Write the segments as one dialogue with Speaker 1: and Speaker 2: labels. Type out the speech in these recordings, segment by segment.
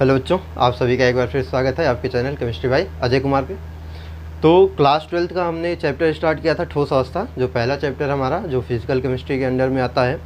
Speaker 1: Hello बच्चों, आप सभी का एक बार फिर स्वागत है आपके चैनल केमिस्ट्री भाई अजय कुमार पे। तो क्लास 12th का हमने चैप्टर स्टार्ट किया था ठोस अवस्था, जो पहला चैप्टर हमारा जो फिजिकल केमिस्ट्री के अंडर में आता है।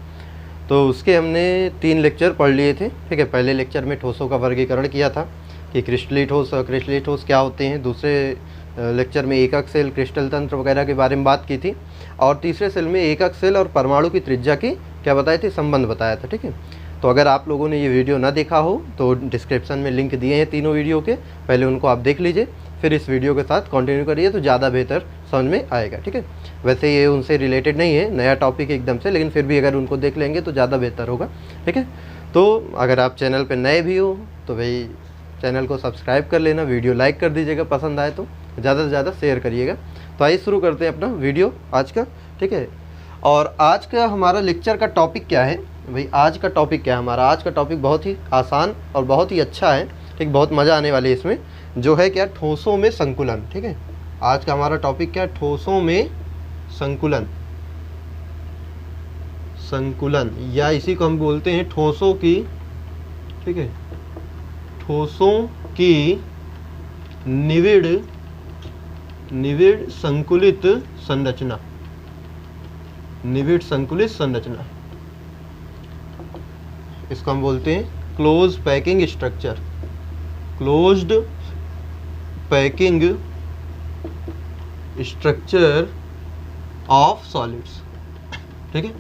Speaker 1: तो उसके हमने 3 लेक्चर पढ़ लिए थे। ठीक है, पहले लेक्चर में ठोसों का वर्गीकरण किया था कि क्रिस्टलीय ठोस और क्रिस्टलीय ठोस क्या होते हैं। दूसरे लेक्चर में एकक सेल, क्रिस्टल तंत्र वगैरह के बारे में बात की थी। और तीसरे सेल में एकक सेल और परमाणु की त्रिज्या की क्या बताए थे, संबंध बताया था। ठीक है, तो अगर आप लोगों ने ये वीडियो ना देखा हो तो डिस्क्रिप्शन में लिंक दिए हैं तीनों वीडियो के, पहले उनको आप देख लीजिए, फिर इस वीडियो के साथ कंटिन्यू करिए तो ज़्यादा बेहतर समझ में आएगा। ठीक है, वैसे ये उनसे रिलेटेड नहीं है, नया टॉपिक एकदम से, लेकिन फिर भी अगर उनको देख लेंगे तो ज़्यादा बेहतर होगा। ठीक है, तो अगर आप चैनल पर नए भी हो तो भाई चैनल को सब्सक्राइब कर लेना, वीडियो लाइक कर दीजिएगा, पसंद आए तो ज़्यादा से ज़्यादा शेयर करिएगा। तो आइए शुरू करते हैं अपना वीडियो आज का। ठीक है, और आज का हमारा लेक्चर का टॉपिक क्या है भाई, आज का टॉपिक क्या है हमारा? आज का टॉपिक बहुत ही आसान और बहुत ही अच्छा है। ठीक, बहुत मज़ा आने वाली है इसमें, जो है क्या, ठोसों में संकुलन। ठीक है, आज का हमारा टॉपिक क्या है, ठोसों में संकुलन। संकुलन या इसी को हम बोलते हैं ठोसों की, ठीक है, ठोसों की निविड़ संकुलित संरचना। निविड़ संकुलित संरचना, इसको हम बोलते हैं close packing structure. Closed packing structure of solids. ठीक है,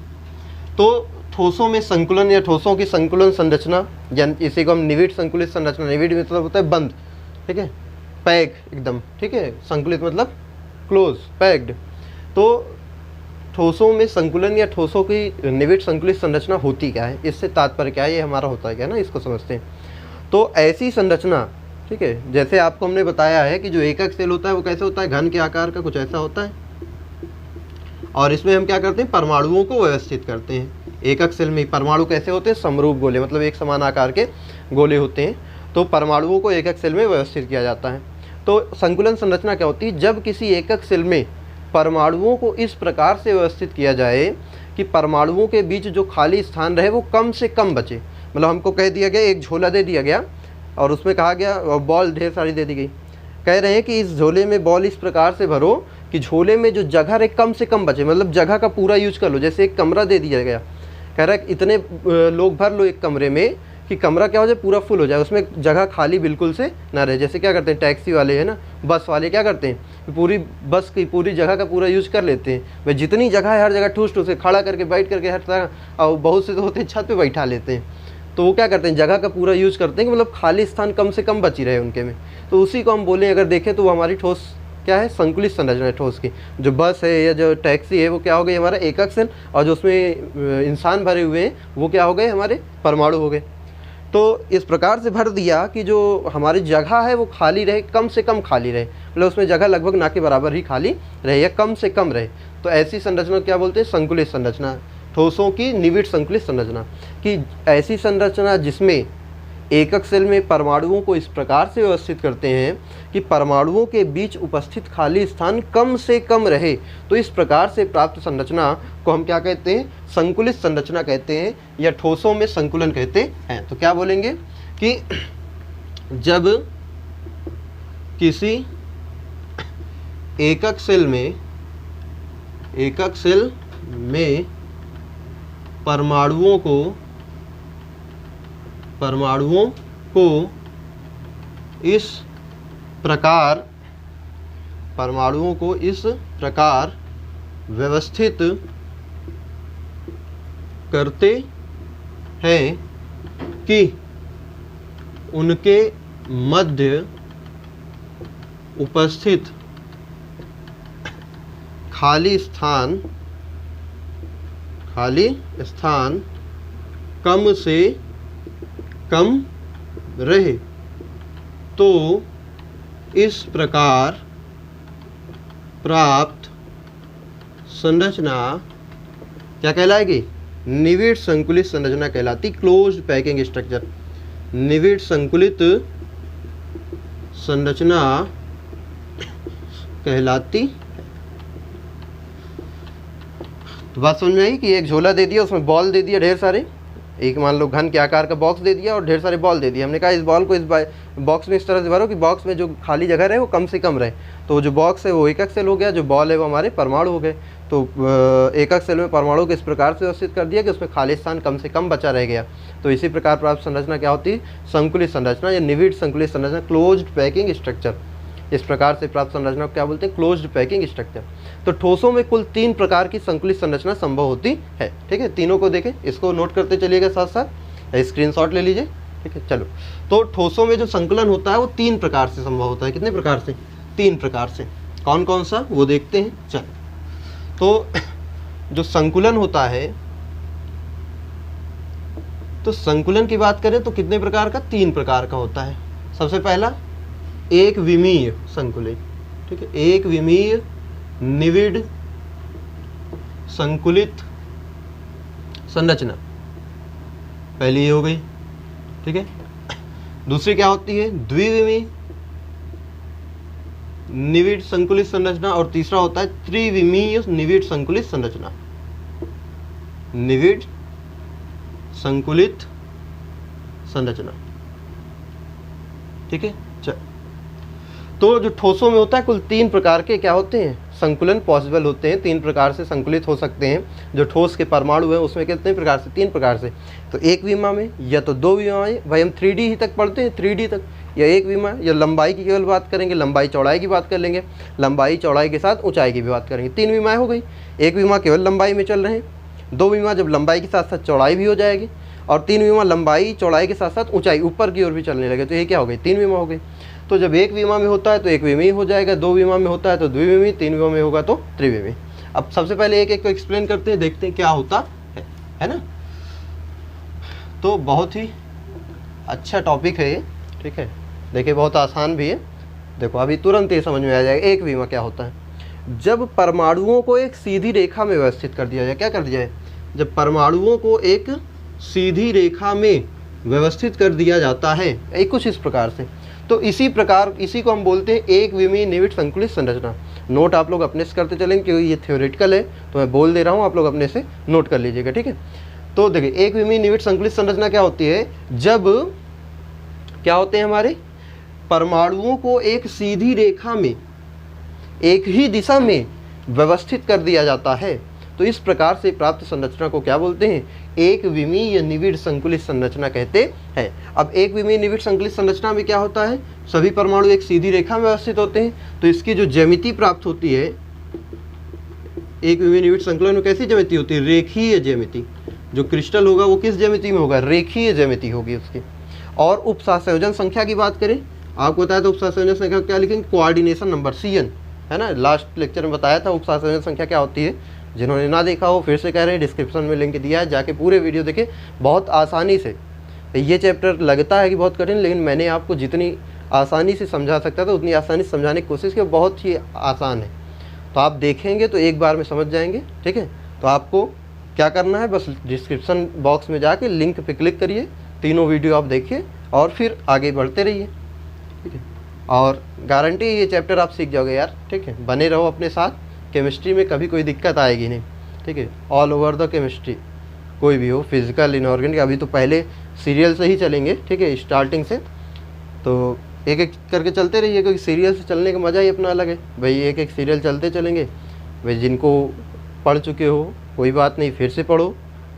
Speaker 1: तो ठोसों में संकुलन या ठोसों की संकुलन संरचना, या इसी को हम निविड़ संकुलित संरचना, निविड़ मतलब होता है बंद, ठीक है, पैक एकदम, ठीक है, संकुलित मतलब क्लोज, पैक्ड। तो ठोसों में संकुलन या ठोसों की निविड़ संकुलित संरचना होती क्या है, इससे तात्पर्य क्या है, ये हमारा होता है क्या ना, इसको समझते हैं। तो ऐसी संरचना, ठीक है, जैसे आपको हमने बताया है कि जो एकक सेल होता है वो कैसे होता है, घन के आकार का कुछ ऐसा होता है, और इसमें हम क्या करते हैं, परमाणुओं को व्यवस्थित करते हैं। एकक सेल में परमाणु कैसे होते हैं, समरूप गोले, मतलब एक समान आकार के गोले होते हैं। तो परमाणुओं को एकक सेल में व्यवस्थित किया जाता है। तो संकुलन संरचना क्या होती है, जब किसी एकक सेल में परमाणुओं को इस प्रकार से व्यवस्थित किया जाए कि परमाणुओं के बीच जो खाली स्थान रहे वो कम से कम बचे। मतलब हमको कह दिया गया, एक झोला दे दिया गया और उसमें कहा गया, बॉल ढेर सारी दे दी गई, कह रहे हैं कि इस झोले में बॉल इस प्रकार से भरो कि झोले में जो जगह रहे कम से कम बचे, मतलब जगह का पूरा यूज कर लो। जैसे एक कमरा दे दिया गया, कह रहा है इतने लोग भर लो एक कमरे में कि कमरा क्या हो जाए, पूरा फुल हो जाए, उसमें जगह खाली बिल्कुल से ना रहे। जैसे क्या करते हैं टैक्सी वाले, है ना, बस वाले क्या करते हैं, पूरी बस की पूरी जगह का पूरा यूज कर लेते हैं। भाई जितनी जगह है हर जगह ठूस ठूस से खड़ा करके, बैठ करके, हर तरह, और बहुत से तो होते हैं छत पे बैठा लेते हैं। तो वो क्या करते हैं, जगह का पूरा यूज करते हैं कि मतलब खाली स्थान कम से कम बची रहे उनके में। तो उसी को हम बोलें, अगर देखें तो वो हमारी ठोस क्या है, संकुलित संरचना है ठोस की। जो बस है या जो टैक्सी है वो क्या हो गई, हमारा एकक सेल, और जो उसमें इंसान भरे हुए हैं वो क्या हो गए, हमारे परमाणु हो गए। तो इस प्रकार से भर दिया कि जो हमारी जगह है वो खाली रहे, कम से कम खाली रहे, मतलब उसमें जगह लगभग ना के बराबर ही खाली रहे या कम से कम रहे। तो ऐसी संरचना क्या बोलते हैं, संकुलित संरचना। ठोसों की निविड़ संकुलित संरचना, कि ऐसी संरचना जिसमें एकक सेल में परमाणुओं को इस प्रकार से व्यवस्थित करते हैं कि परमाणुओं के बीच उपस्थित खाली स्थान कम से कम रहे। तो इस प्रकार से प्राप्त संरचना को हम क्या कहते हैं, संकुलित संरचना कहते हैं, या ठोसों में संकुलन कहते हैं। तो क्या बोलेंगे कि जब किसी एकक सेल में परमाणुओं को इस प्रकार व्यवस्थित करते हैं कि उनके मध्य उपस्थित खाली स्थान कम से कम रहे। तो इस प्रकार प्राप्त संरचना क्या कहलाएगी, निविड़ संकुलित संरचना कहलाती, क्लोज्ड पैकिंग स्ट्रक्चर। निविड़ संकुलित संरचना कहलाती। तो बात समझ में आई कि एक झोला दे दिया, उसमें बॉल दे दिया ढेर सारे, एक मान लो घन के आकार का बॉक्स दे दिया और ढेर सारे बॉल दे दिए, हमने कहा इस बॉल को इस बॉक्स में इस तरह से भरो कि बॉक्स में जो खाली जगह रहे वो कम से कम रहे। तो जो बॉक्स है वो एकक सेल हो गया, जो बॉल है वो हमारे परमाणु हो गए। तो एकक सेल में परमाणु को इस प्रकार से व्यवस्थित कर दिया कि उसमें खाली स्थान कम से कम बचा रह गया। तो इसी प्रकार प्राप्त संरचना क्या होती है? संकुलित संरचना या निविड संकुलित संरचना, क्लोज्ड पैकिंग स्ट्रक्चर। इस प्रकार से प्राप्त संरचना को क्या बोलते हैं? Closed packing structure. तो ठोसों में कुल 3 प्रकार की संकुलित संरचना संभव होती है। ठीक है, तीनों को देखें, इसको नोट करते चलिएगा साथ साथ, स्क्रीनशॉट ले लीजिए। ठीक है, चलो। तो ठोसों में जो संकलन होता है वो 3 प्रकार से संभव होता है। कितने प्रकार से? 3 प्रकार से। कौन कौन सा वो देखते हैं। चलो, तो जो संकुलन होता है, तो संकुलन की बात करें तो कितने प्रकार का? 3 प्रकार का होता है। सबसे पहला एक विमीय संकुलित। ठीक है, एक विमीय निविड संकुलित संरचना, पहली ये हो गई। ठीक है, दूसरी क्या होती है? द्विविमीय निविड संकुलित संरचना, और तीसरा होता है त्रिविमीय निविड संकुलित संरचना। निविड संकुलित संरचना। ठीक है, चल। तो जो ठोसों में होता है कुल 3 प्रकार के क्या होते हैं? संकुलन पॉसिबल होते हैं। 3 प्रकार से संकुलित हो सकते हैं। जो ठोस के परमाणु हैं उसमें कितने प्रकार से? 3 प्रकार से। तो एक विमा में या तो 2 विमा में, भाई हम 3D ही तक पढ़ते हैं, 3D तक, या एक विमा, या लंबाई की केवल बात करेंगे, लंबाई चौड़ाई की बात कर लेंगे, लंबाई चौड़ाई के साथ ऊंचाई की भी बात करेंगे। 3 विमाएँ हो गई। एक विमा केवल लंबाई में चल रहे हैं, 2 विमा जब लंबाई के साथ साथ चौड़ाई भी हो जाएगी, और 3 विमा लंबाई चौड़ाई के साथ साथ ऊंचाई ऊपर की ओर भी चलने लगे, तो ये क्या हो गई? 3 विमा हो गई। तो जब एक विमा में होता है तो एक विमीय हो जाएगा, 2 विमा में होता है तो द्विविमीय, 3 विमा में होगा तो त्रिविमीय। अब सबसे पहले एक एक को एक्सप्लेन करते हैं, देखते हैं क्या होता है ना। तो बहुत ही अच्छा टॉपिक है ये। ठीक है, देखिए बहुत आसान भी है। देखो अभी तुरंत ये समझ में आ जाएगा एक विमा क्या होता है। जब परमाणुओं को एक सीधी रेखा में व्यवस्थित कर दिया जाए, क्या कर दिया जाए? जब परमाणुओं को एक सीधी रेखा में व्यवस्थित कर दिया जाता है, कुछ इस प्रकार से, तो इसी प्रकार इसी को हम बोलते हैं एक विमीय निविड संकुलित संरचना। नोट आप लोग अपने से करते चलेंगे क्योंकि ये थ्योरेटिकल है, तो मैं बोल दे रहा हूँ, आप लोग अपने से नोट कर लीजिएगा। ठीक है, तो देखिए एक विमीय निविड संकुलित संरचना क्या होती है? जब क्या होते हैं हमारे परमाणुओं को एक सीधी रेखा में एक ही दिशा में व्यवस्थित कर दिया जाता है, तो इस प्रकार से प्राप्त संरचना को क्या बोलते हैं? एक विमीय निविड संकुलित संरचना कहते हैं। अब एक विमीय निविड संकुलित संरचना में क्या होता है? सभी परमाणु एक सीधी रेखा में व्यवस्थित होते हैं, तो इसकी जो ज्यामिति प्राप्त होती है, एक विमीय निविड संकुलन में कैसी ज्यामिति होती है? रेखीय ज्यामिति। जो क्रिस्टल होगा वो किस ज्यामिति में होगा? रेखीय ज्यामिति होगी उसकी। और उपसंयोजन संख्या की बात करें, आपको बताया था उपसंयोजन संख्या क्या लिखेंगे? कोऑर्डिनेशन नंबर, CN, है ना। लास्ट लेक्चर में बताया था उपसंयोजन संख्या क्या होती है। जिन्होंने ना देखा हो फिर से कह रहे हैं, डिस्क्रिप्शन में लिंक दिया है, जाके पूरे वीडियो देखें। बहुत आसानी से ये चैप्टर लगता है कि बहुत कठिन, लेकिन मैंने आपको जितनी आसानी से समझा सकता था उतनी आसानी से समझाने की कोशिश की। बहुत ही आसान है, तो आप देखेंगे तो एक बार में समझ जाएंगे। ठीक है, तो आपको क्या करना है? बस डिस्क्रिप्शन बॉक्स में जाके लिंक पे क्लिक करिए, तीनों वीडियो आप देखिए और फिर आगे बढ़ते रहिए। ठीक है, और गारंटी ये चैप्टर आप सीख जाओगे यार। ठीक है, बने रहो अपने साथ, केमिस्ट्री में कभी कोई दिक्कत आएगी नहीं। ठीक है, ऑल ओवर द केमिस्ट्री, कोई भी हो, फिजिकल, इनऑर्गेनिक। अभी तो पहले सीरियल से ही चलेंगे। ठीक है, स्टार्टिंग से, तो एक एक करके चलते रहिए, क्योंकि सीरियल से चलने का मज़ा ही अपना अलग है भाई। एक एक सीरियल चलते चलेंगे भाई। जिनको पढ़ चुके हो कोई बात नहीं, फिर से पढ़ो,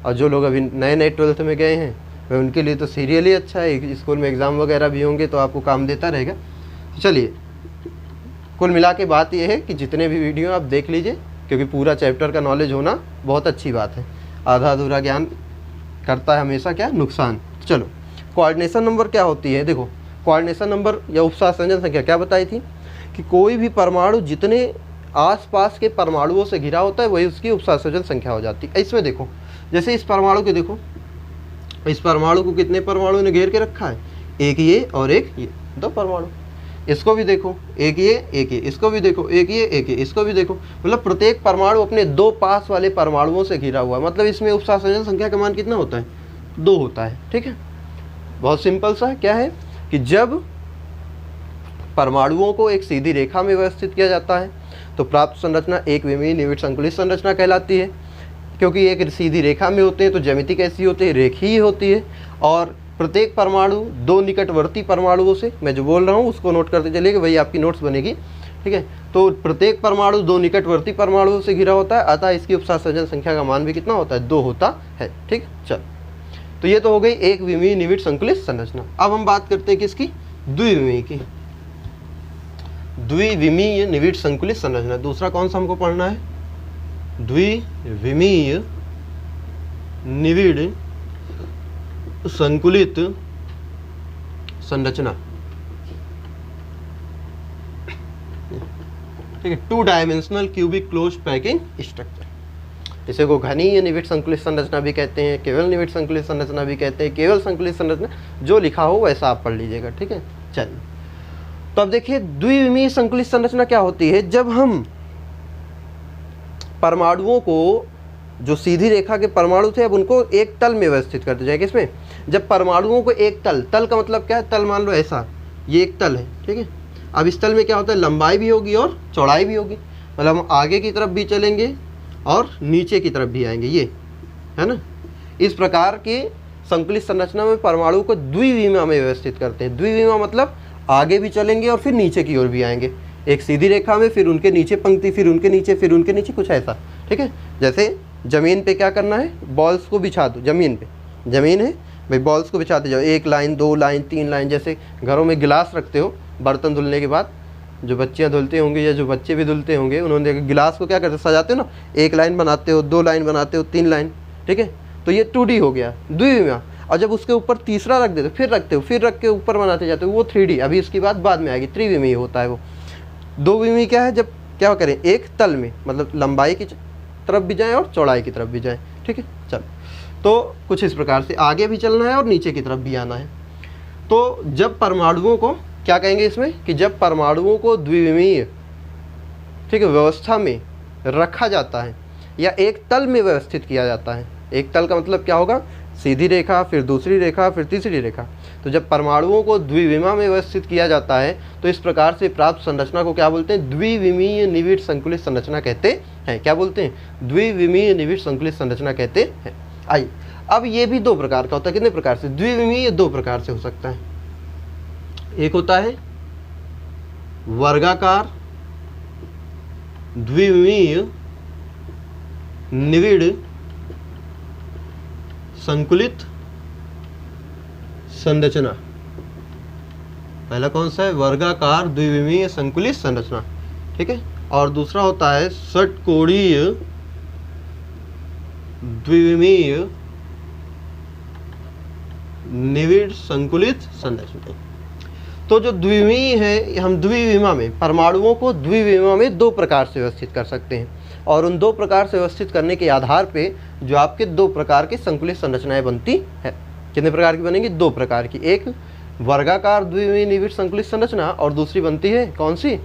Speaker 1: और जो लोग अभी नए नए 12th में गए हैं भाई उनके लिए तो सीरियल ही अच्छा है। स्कूल में एग्ज़ाम वगैरह भी होंगे तो आपको काम देता रहेगा। चलिए, कुल मिला के बात यह है कि जितने भी वीडियो आप देख लीजिए, क्योंकि पूरा चैप्टर का नॉलेज होना बहुत अच्छी बात है। आधा अधूरा ज्ञान करता है हमेशा क्या? नुकसान। चलो, कोऑर्डिनेशन नंबर क्या होती है? देखो, कोऑर्डिनेशन नंबर या उपसंयोजन संख्या क्या बताई थी कि कोई भी परमाणु जितने आसपास के परमाणुओं से घिरा होता है वही उसकी उपसंयोजन संख्या हो जाती है। इसमें देखो, जैसे इस परमाणु के देखो, इस परमाणु को कितने परमाणु ने घेर के रखा है? एक ये और एक ये, 2 परमाणु। इसको भी देखो, एक ये एक ये, इसको भी देखो, एक ये एक ये, इसको भी देखो। मतलब प्रत्येक परमाणु अपने 2 पास वाले परमाणुओं से घिरा हुआ है। मतलब इसमें उपसंयोजन संख्या का मान कितना होता है? 2 होता है। ठीक है, बहुत सिंपल सा क्या है कि जब परमाणुओं को एक सीधी रेखा में व्यवस्थित किया जाता है तो प्राप्त संरचना एक विमीय निविड संकुलित संरचना कहलाती है। क्योंकि एक सीधी रेखा में होते हैं तो ज्यामिति कैसी होती है, रेखीय होती है। और प्रत्येक परमाणु दो निकटवर्ती परमाणुओं से, मैं जो बोल रहा हूँ उसको नोट करते चलिए, वही आपकी नोट्स बनेगी, ठीक है। तो प्रत्येक परमाणु दो निकटवर्ती परमाणुओं से घिरा होता है, अतः इसकी उपसंयोजन संख्या का मान भी कितना होता है, 2 होता है, ठीक। चल, तो ये तो हो गई एक विमीय निविड़ संकुलित संरचना। अब हम बात करते हैं किसकी, द्विविमीय की। द्विविमीय निविड़ संकुलित संरचना, दूसरा कौन सा हमको पढ़ना है, द्विविमीय निविड़ संकुलित संरचना, ठीक है। 2 dimensional cubic close packing structure, इसे को घनीय निविड़ संकुलित संरचना भी कहते हैं, केवल निविड़ संकुलित संरचना भी कहते हैं, केवल संकुलित संरचना, जो लिखा हो वैसा आप पढ़ लीजिएगा, ठीक है। चलिए, तो अब देखिए द्विविमीय संकुलित संरचना क्या होती है, जब हम परमाणुओं को, जो सीधी रेखा के परमाणु थे, अब उनको एक तल में व्यवस्थित करते जाए। किसमें, जब परमाणुओं को एक तल, तल का मतलब क्या है, तल मान लो ऐसा, ये एक तल है, ठीक है। अब इस तल में क्या होता है, लंबाई भी होगी और चौड़ाई भी होगी, मतलब हम आगे की तरफ भी चलेंगे और नीचे की तरफ भी आएंगे, ये है ना। इस प्रकार के संकुलित संरचना में परमाणु को द्विविमा में व्यवस्थित करते हैं। द्विविमा मतलब आगे भी चलेंगे और फिर नीचे की ओर भी आएंगे, एक सीधी रेखा में, फिर उनके नीचे पंक्ति, फिर उनके नीचे, फिर उनके नीचे, कुछ ऐसा, ठीक है। जैसे ज़मीन पे क्या करना है, बॉल्स को बिछा दो, ज़मीन पे, ज़मीन है भाई, बॉल्स को बिछाते जाओ, 1 लाइन 2 लाइन 3 लाइन, जैसे घरों में गिलास रखते हो बर्तन धुलने के बाद, जो बच्चियाँ धुलते होंगे या जो बच्चे भी धुलते होंगे, उन्होंने गिलास को क्या करते, सजाते हो ना, 1 लाइन बनाते हो, 2 लाइन बनाते हो, 3 लाइन, ठीक है। तो ये 2D हो गया, द्विविमा। और जब उसके ऊपर तीसरा रख देते हो, फिर रखते हो, फिर रख के ऊपर बनाते जाते हो, वो 3D। अभी इसकी बात बाद में आएगी, त्रिविमीय होता है वो। 2 विमीय क्या है, जब क्या करें, एक तल में, मतलब लंबाई की तरफ भी जाएं और चौड़ाई की तरफ भी जाएं, ठीक है। चल, तो कुछ इस प्रकार से आगे भी चलना है और नीचे की तरफ भी आना है। तो जब परमाणुओं को क्या कहेंगे इसमें, कि जब परमाणुओं को द्विविमीय, ठीक है, व्यवस्था में रखा जाता है या एक तल में व्यवस्थित किया जाता है। एक तल का मतलब क्या होगा, सीधी रेखा, फिर दूसरी रेखा, फिर तीसरी रेखा। तो जब परमाणुओं को द्विविमा में व्यवस्थित किया जाता है तो इस प्रकार से प्राप्त संरचना को क्या बोलते हैं, द्विविमीय निविड़ संकुलित संरचना कहते हैं। क्या बोलते हैं, द्विविमीय निविड़ संकुलित संरचना कहते हैं। आइए, अब ये भी 2 प्रकार का होता है। कितने प्रकार से, द्विविमीय 2 प्रकार से हो सकता है। एक होता है वर्गाकार द्विविमीय निविड़ संकुलित संरचना। पहला कौन सा है, वर्गाकार द्विविमीय संकुलित संरचना, ठीक है। और दूसरा होता है षटकोणीय द्विविमीय निविड़ संकुलित संरचना। तो जो द्विविमीय है, हम द्विविमा में परमाणुओं को द्विविमा में 2 प्रकार से व्यवस्थित कर सकते हैं, और उन 2 प्रकार से व्यवस्थित करने के आधार पे जो आपके 2 प्रकार की संकुलित संरचनाएं बनती है। कितने प्रकार की बनेंगी, 2 प्रकार की। एक वर्गाकार द्विविमीय निविड़ संकुलित संरचना और दूसरी बनती है कौन सी,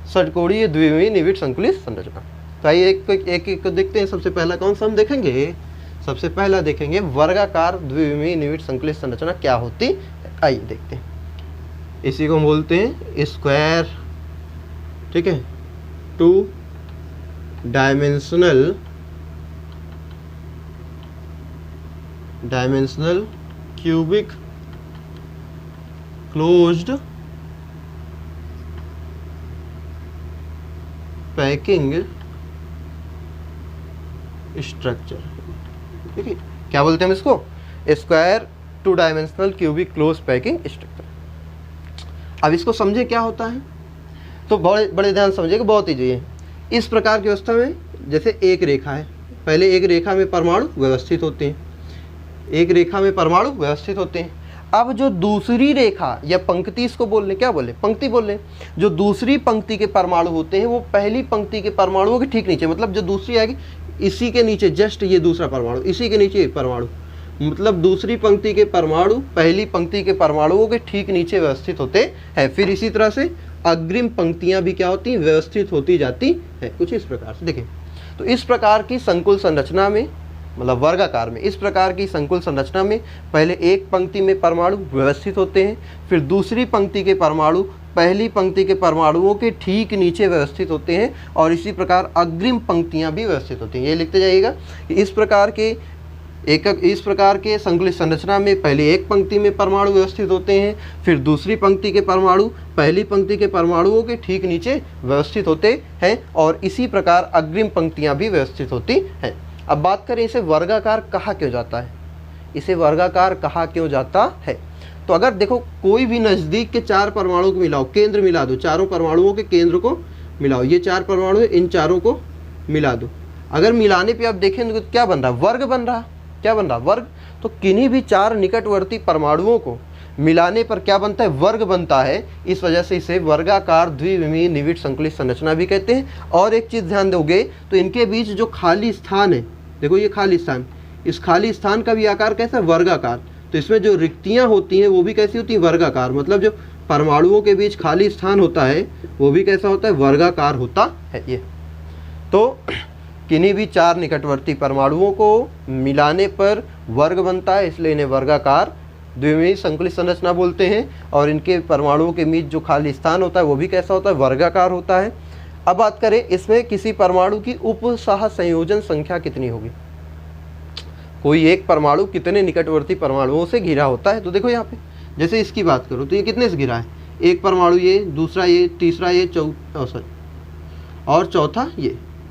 Speaker 1: षटकोणीय द्विविमीय निविड़ संकुलित संरचना। तो आइए एक देखते हैं। सबसे पहला कौन सा हम देखेंगे, सबसे पहला देखेंगे वर्गाकार द्विविमीय निविड़ संकुलित संरचना क्या होती है। आइए देखते हैं। इसी को हम बोलते हैं स्क्वायर, ठीक है, 2 dimensional cubic closed packing structure, ठीक है। क्या बोलते हैं हम इसको, square 2 dimensional cubic close packing structure. अब इसको समझे क्या होता है, तो बड़े ध्यान समझिएगा, बहुत ईजी है। इस प्रकार की व्यवस्था में जैसे एक रेखा है, पहले एक रेखा में परमाणु व्यवस्थित होते हैं, एक रेखा में परमाणु व्यवस्थित होते हैं। अब जो दूसरी रेखा या पंक्ति, इसको बोल लें, क्या बोले, पंक्ति बोल लें, जो दूसरी पंक्ति के परमाणु होते हैं वो पहली पंक्ति के परमाणुओं के ठीक नीचे, मतलब जो दूसरी आएगी इसी के नीचे, जस्ट ये दूसरा परमाणु, इसी के नीचे परमाणु, मतलब दूसरी पंक्ति के परमाणु पहली पंक्ति के परमाणुओं के ठीक नीचे व्यवस्थित होते हैं। फिर इसी तरह से अग्रिम पंक्तियां भी क्या होती हैं, व्यवस्थित होती जाती है, कुछ इस प्रकार से। देखें, तो इस प्रकार की संकुल संरचना में, मतलब वर्गाकार में, इस प्रकार की संकुल संरचना में पहले एक पंक्ति में परमाणु व्यवस्थित होते हैं, फिर दूसरी पंक्ति के परमाणु पहली पंक्ति के परमाणुओं के ठीक नीचे व्यवस्थित होते हैं और इसी प्रकार अग्रिम पंक्तियां भी व्यवस्थित होती हैं। ये लिखते जाइएगा कि इस प्रकार के संकलित संरचना में पहले एक पंक्ति में परमाणु व्यवस्थित होते हैं, फिर दूसरी पंक्ति के परमाणु पहली पंक्ति के परमाणुओं के ठीक नीचे व्यवस्थित होते हैं और इसी प्रकार अग्रिम पंक्तियां भी व्यवस्थित होती हैं। अब बात करें इसे वर्गाकार कहा क्यों जाता है, इसे वर्गाकार कहा क्यों जाता है। तो अगर देखो कोई भी नज़दीक के 4 परमाणुओं को मिलाओ, केंद्र मिला दो, चारों परमाणुओं के केंद्र को मिलाओ, ये 4 परमाणु है, इन चारों को मिला दो। अगर मिलाने पे आप देखें तो क्या बन रहा है, वर्ग बन रहा। क्या बन रहा, वर्ग। तो किन्हीं भी 4 निकटवर्ती परमाणुओं को मिलाने पर क्या बनता है, वर्ग बनता है। इस वजह से इसे वर्गाकार द्विविमीय निविड़ संकलित संरचना भी कहते हैं। और एक चीज़ ध्यान दोगे तो इनके बीच जो खाली स्थान है, देखो ये खाली स्थान, इस खाली स्थान का भी आकार कैसा है, वर्गाकार। तो इसमें जो रिक्तियां होती हैं वो भी कैसी होती हैं, वर्गाकार। मतलब जो परमाणुओं के बीच खाली स्थान होता है वो भी कैसा होता है, वर्गाकार होता है। ये तो किन्हीं भी 4 निकटवर्ती परमाणुओं को मिलाने पर वर्ग बनता है, इसलिए इन्हें वर्गाकार द्विविमीय संकलित संरचना बोलते हैं। और इनके परमाणुओं के बीच जो खाली स्थान होता है वो भी कैसा होता है, वर्गाकार होता है। अब बात करें इसमें किसी परमाणु की उपसह संयोजन संख्या कितनी होगी। कोई एक परमाणु कितने निकटवर्ती परमाणुओं से घिरा होता है। तो देखो यहाँ पे जैसे इसकी बात करो तो ये कितने से घिरा है, एक परमाणु ये, दूसरा ये, तीसरा ये, और चौथा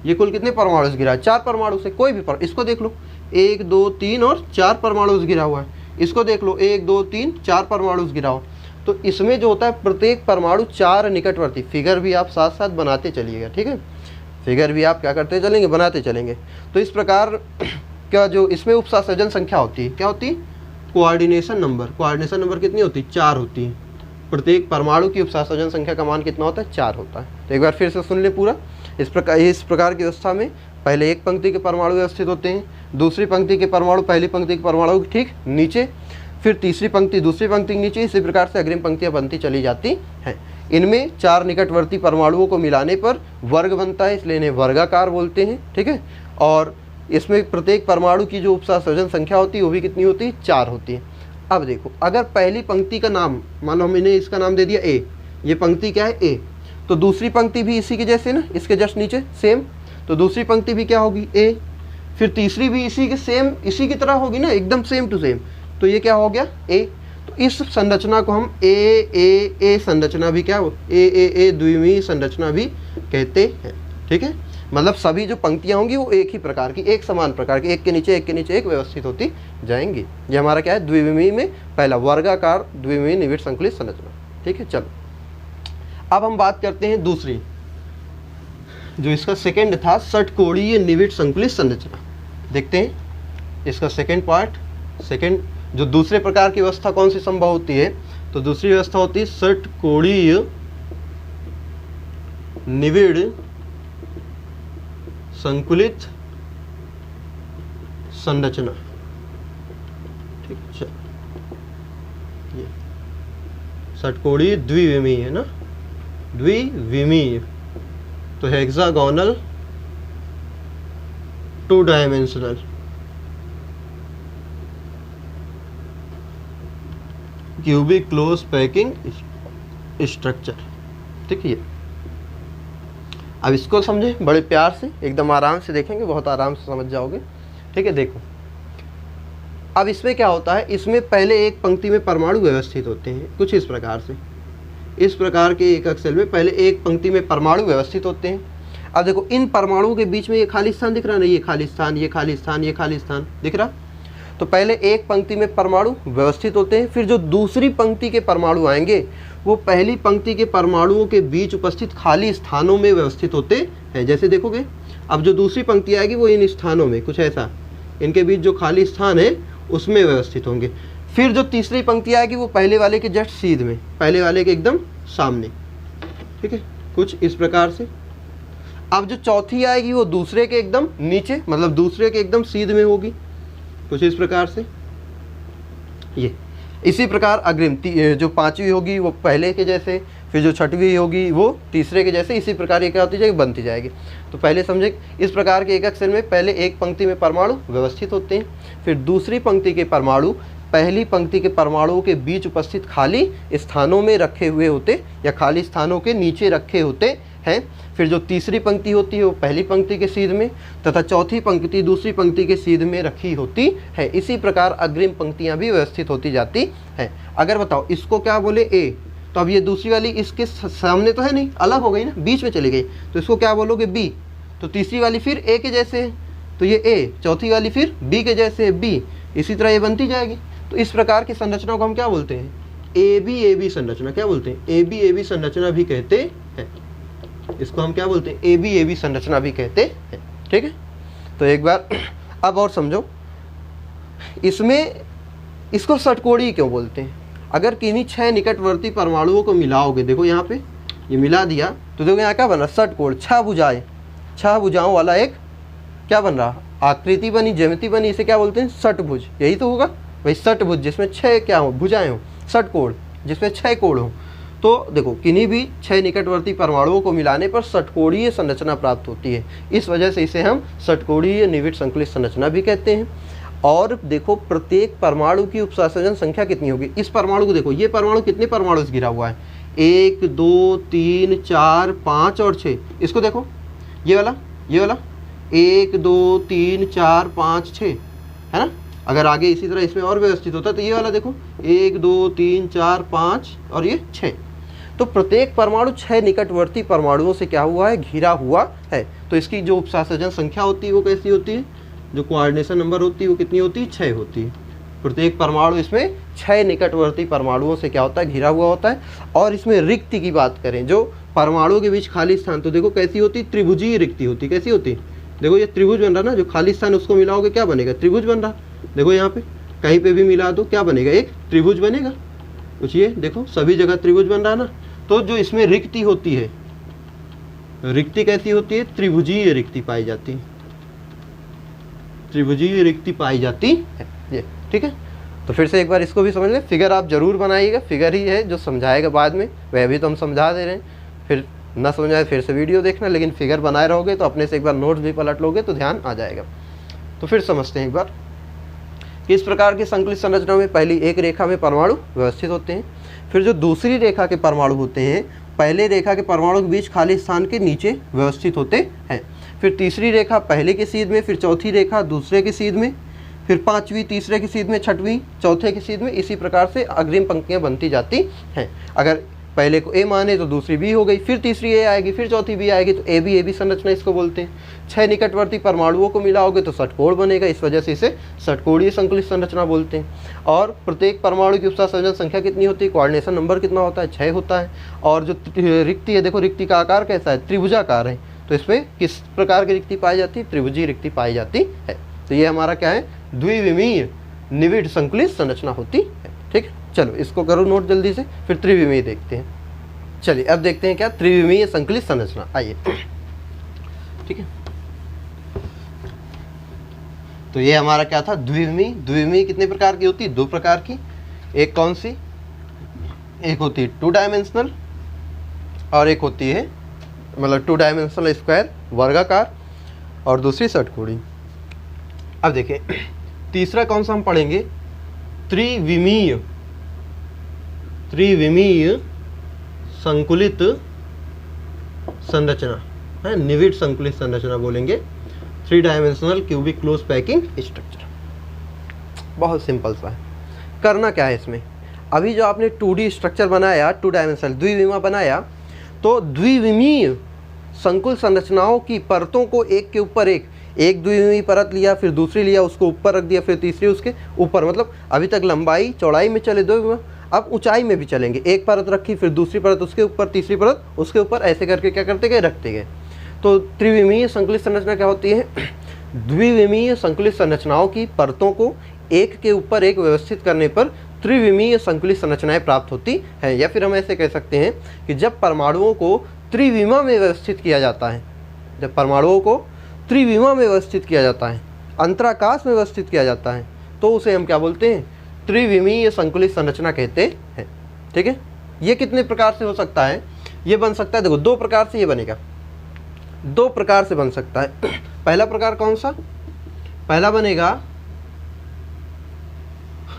Speaker 1: ये कुल कितने परमाणु से घिरा है, 4 परमाणु से। कोई भी इसको देख लो, 1 2 3 और 4 परमाणु से घिरा हुआ है। इसको देख लो, 1 2 3 4 परमाणु से घिरा हुआ। तो इसमें जो होता है प्रत्येक परमाणु 4 निकटवर्ती, फिगर भी आप साथ साथ बनाते चलिएगा, ठीक है, फिगर भी आप क्या करते चलेंगे, बनाते चलेंगे। तो इस प्रकार क्या जो इसमें उपसंयोजन संख्या होती है, क्या होती है, कोऑर्डिनेशन नंबर। कोऑर्डिनेशन नंबर कितनी होती है, 4 होती है। प्रत्येक परमाणु की उपसंयोजन संख्या का मान कितना होता है, 4 होता है। तो एक बार फिर से सुन ले पूरा। इस प्रकार की व्यवस्था में पहले एक पंक्ति के परमाणु व्यवस्थित होते हैं, दूसरी पंक्ति के परमाणु पहली पंक्ति के परमाणु के ठीक नीचे, फिर तीसरी पंक्ति दूसरी पंक्ति के नीचे, इसी प्रकार से अग्रिम पंक्तियां बनती चली जाती हैं। इनमें 4 निकटवर्ती परमाणुओं को मिलाने पर वर्ग बनता है, इसलिए इन्हें वर्गाकार बोलते हैं, ठीक है। और इसमें प्रत्येक परमाणु की जो उपसंयोजन संख्या होती है वो भी कितनी होती है, 4 होती है। अब देखो अगर पहली पंक्ति का नाम मान लो हमने इसका नाम दे दिया ए, ये पंक्ति क्या है ए, तो दूसरी पंक्ति भी इसी के जैसे ना, इसके जस्ट नीचे सेम, तो दूसरी पंक्ति भी क्या होगी ए, फिर तीसरी भी इसी के सेम, इसी की तरह होगी ना, एकदम सेम टू सेम, तो ये क्या हो गया ए। तो इस संरचना को हम ए संरचना भी क्या ए द्विविमीय संरचना भी कहते हैं, ठीक है। मतलब सभी जो पंक्तियां होंगी वो एक ही प्रकार की, एक समान प्रकार की, एक के नीचे एक व्यवस्थित होती जाएंगी। ये हमारा क्या है, द्विविमीय में पहला वर्गाकार द्विविमीय निविड़ संकलित संरचना, ठीक है। चलो अब हम बात करते हैं दूसरी, जो इसका सेकंड था, षटकोणीय निविड़ संकलित संरचना। देखते हैं इसका सेकंड पार्ट। सेकंड जो दूसरे प्रकार की व्यवस्था कौन सी संभव होती है, तो दूसरी व्यवस्था होती है षटकोणीय निविड़ संकुलित संरचना, ठीक है। ये षटकोणीय द्विविमीय है ना, द्विविमीय, तो hexagonal 2 dimensional cubic close packing structure, ठीक है। अब इसको समझे बड़े प्यार से, एकदम आराम से देखेंगे, बहुत आराम से समझ जाओगे, ठीक है। देखो अब इसमें क्या होता है, इसमें पहले एक पंक्ति में परमाणु व्यवस्थित होते हैं कुछ इस प्रकार से। इस प्रकार के एक सेल में पहले एक पंक्ति में परमाणु व्यवस्थित होते हैं। अब देखो इन परमाणुओं के बीच में ये खाली स्थान दिख रहा ना, ये खाली स्थान, ये खाली स्थान, ये खाली स्थान दिख रहा। तो पहले एक पंक्ति में परमाणु व्यवस्थित होते हैं, फिर जो दूसरी पंक्ति के परमाणु आएंगे वो पहली पंक्ति के परमाणुओं के बीच उपस्थित खाली स्थानों में व्यवस्थित होते हैं। जैसे देखोगे अब जो दूसरी पंक्ति आएगी वो इन स्थानों में कुछ ऐसा, इनके बीच जो खाली स्थान है उसमें व्यवस्थित होंगे। फिर जो तीसरी पंक्ति आएगी वो पहले वाले के जस्ट सीध में, पहले वाले के एकदम सामने, ठीक है, कुछ इस प्रकार से। अब जो चौथी आएगी वो दूसरे के एकदम नीचे, मतलब दूसरे के एकदम सीध में होगी, कुछ इस प्रकार से। ये इसी प्रकार अग्रिम जो पांचवी होगी वो पहले के जैसे, फिर जो छठवीं होगी वो तीसरे के जैसे, इसी प्रकार ये क्या होती जाएगी, बनती जाएगी। तो पहले समझे इस प्रकार के एकक सेल में पहले एक पंक्ति में परमाणु व्यवस्थित होते हैं, फिर दूसरी पंक्ति के परमाणु पहली पंक्ति के परमाणुओं के बीच उपस्थित खाली स्थानों में रखे हुए होते या खाली स्थानों के नीचे रखे होते हैं। फिर जो तीसरी पंक्ति होती है वो पहली पंक्ति के सीध में तथा चौथी पंक्ति दूसरी पंक्ति के सीध में रखी होती है। इसी प्रकार अग्रिम पंक्तियां भी व्यवस्थित होती जाती हैं। अगर बताओ इसको क्या बोले ए, तो अब ये दूसरी वाली इसके सामने तो है नहीं, अलग हो गई ना, बीच में चली गई, तो इसको क्या बोलोगे बी। तो तीसरी वाली फिर ए के जैसे है तो ये ए, चौथी वाली फिर बी के जैसे है बी, इसी तरह ये बनती जाएगी। तो इस प्रकार की संरचना को हम क्या बोलते हैं, ए बी संरचना। क्या बोलते हैं, ए बी संरचना भी कहते हैं। इसको हम क्या बोलते हैं, ए बी संरचना भी कहते हैं। ठीक है, तो एक बार अब और समझो, इसमें इसको षटकोणीय क्यों बोलते हैं। अगर किन्हीं 6 निकटवर्ती परमाणुओं को मिलाओगे, देखो यहाँ पे ये मिला दिया, तो देखो यहाँ क्या बन रहा, षटकोण, 6 भुजाएं, 6 भुजाओं वाला एक क्या बन रहा, आकृति बनी, ज्यामिति बनी, इसे क्या बोलते हैं, षटभुज। यही तो होगा भाई, षटभुज जिसमें 6 क्या हो, भुजाएं हो, षटकोण जिसमें 6 कोण हो। तो देखो किन्हीं भी 6 निकटवर्ती परमाणुओं को मिलाने पर षटकोणीय संरचना प्राप्त होती है। इस वजह से इसे हम षटकोणीय निविड़ संकुलित संरचना भी कहते हैं। और देखो प्रत्येक परमाणु की उपसंयोजन संख्या कितनी होगी। इस परमाणु को देखो, ये परमाणु कितने परमाणु से घिरा हुआ है, 1 2 3 4 5 और 6। इसको देखो, ये वाला 1 2 3 4 5 6 है ना। अगर आगे इसी तरह इसमें और व्यवस्थित होता तो ये वाला देखो 1 2 3 4 5 और ये 6। तो प्रत्येक परमाणु 6 निकटवर्ती परमाणुओं से क्या हुआ है, घिरा हुआ है। तो इसकी जो उपसंयोजन संख्या होती है वो कैसी होती है, जो कोऑर्डिनेशन नंबर होती है वो कितनी होती है, 6 होती है। प्रत्येक परमाणु इसमें 6 निकटवर्ती परमाणुओं से क्या होता है, घिरा हुआ होता है। और इसमें रिक्ति की बात करें, जो परमाणुओं के बीच खाली स्थान, तो देखो कैसी होती, त्रिभुजीय रिक्ति होती। कैसी होती, देखो ये त्रिभुज बन रहा ना, जो खाली स्थान उसको मिलाओगे क्या बनेगा, त्रिभुज बन रहा। देखो यहाँ पे कहीं पे भी मिला दो क्या बनेगा, एक त्रिभुज बनेगा। पूछिए, देखो सभी जगह त्रिभुज बन रहा ना। तो जो इसमें रिक्ति होती है, रिक्ति कैसी होती है, त्रिभुजीय रिक्ति पाई जाती है, त्रिभुजीय रिक्ति पाई जाती है ये। ठीक है, तो फिर से एक बार इसको भी समझ लें। फिगर आप जरूर बनाइएगा, फिगर ही है जो समझाएगा बाद में, वह भी तो हम समझा दे रहे हैं। फिर ना समझ आए फिर से वीडियो देखना, लेकिन फिगर बनाए रहोगे तो अपने से एक बार नोट्स भी पलट लोगे तो ध्यान आ जाएगा। तो फिर समझते हैं एक बार कि इस प्रकार की संकलित संरचना में पहली एक रेखा में परमाणु व्यवस्थित होते हैं। फिर जो दूसरी रेखा के परमाणु होते हैं, पहले रेखा के परमाणु के बीच खाली स्थान के नीचे व्यवस्थित होते हैं। फिर तीसरी रेखा पहले के सीध में, फिर चौथी रेखा दूसरे के सीध में, फिर पांचवी तीसरे के सीध में, छठवीं चौथे के सीध में। इसी प्रकार से अग्रिम पंक्तियां बनती जाती हैं। अगर पहले को ए माने तो दूसरी बी हो गई, फिर तीसरी ए आएगी, फिर चौथी बी आएगी, तो ए बी संरचना इसको बोलते हैं। 6 निकटवर्ती परमाणुओं को मिलाओगे तो षटकोण बनेगा, इस वजह से इसे षटकोणीय संकलित संरचना बोलते हैं। और प्रत्येक परमाणु की उपसंयोजन संख्या कितनी होती है, कोऑर्डिनेशन नंबर कितना होता है, 6 होता है। और जो रिक्ति है, देखो रिक्ति का आकार कैसा है, त्रिभुजाकार है। तो इसमें किस प्रकार की रिक्ति पाई जाती है, त्रिभुजीय रिक्ति पाई जाती है। तो ये हमारा क्या है, द्विविमीय निविड़ संकुलित संरचना होती है। ठीक है, चलो इसको करो नोट जल्दी से, फिर त्रिविमीय देखते हैं। चलिए अब देखते हैं क्या त्रिविमीय संकलित संरचना, आइए। ठीक है, तो ये हमारा क्या था, द्विविमीय। द्विविमीय कितने प्रकार की होती है, 2 प्रकार की। एक कौन सी, एक होती है 2 डायमेंशनल और एक होती है मतलब 2 डायमेंशनल स्क्वायर वर्गाकार, और दूसरी षटकोणी। अब देखें तीसरा कौन सा हम पढ़ेंगे, त्रिविमीय। त्रिविमीय संकुलित संरचना है, निविड़ संकुलित संरचना बोलेंगे। 3 dimensional cubic close packing structure. बहुत सिंपल सा है। करना क्या है इसमें, अभी जो आपने 2D स्ट्रक्चर बनाया, 2 डायमेंशनल द्विविमा बनाया, तो द्विविमीय संकुल संरचनाओं की परतों को एक के ऊपर एक द्विविमीय परत लिया, फिर दूसरी लिया, उसको ऊपर रख दिया, फिर तीसरी उसके ऊपर। मतलब अभी तक लंबाई चौड़ाई में चले 2, अब ऊंचाई में भी चलेंगे। एक परत रखी, फिर दूसरी परत उसके ऊपर, तीसरी परत उसके ऊपर, ऐसे करके क्या करते गए, रखते गए। तो त्रिविमीय संकुलित संरचना क्या होती है, द्विविमीय संकुलित संरचनाओं की परतों को एक के ऊपर एक व्यवस्थित करने पर त्रिविमीय संकुलित संरचनाएं प्राप्त होती हैं। या फिर हम ऐसे कह सकते हैं कि जब परमाणुओं को त्रिविमा में व्यवस्थित किया जाता है, जब परमाणुओं को त्रिविमा में व्यवस्थित किया जाता है, अंतराकाश में व्यवस्थित किया जाता है, तो उसे हम क्या बोलते हैं, त्रिविमीय संकुलित संरचना कहते हैं। ठीक है, ये कितने प्रकार से हो सकता है, ये बन सकता है, देखो 2 प्रकार से ये बनेगा, 2 प्रकार से बन सकता है। पहला प्रकार कौन सा, पहला बनेगा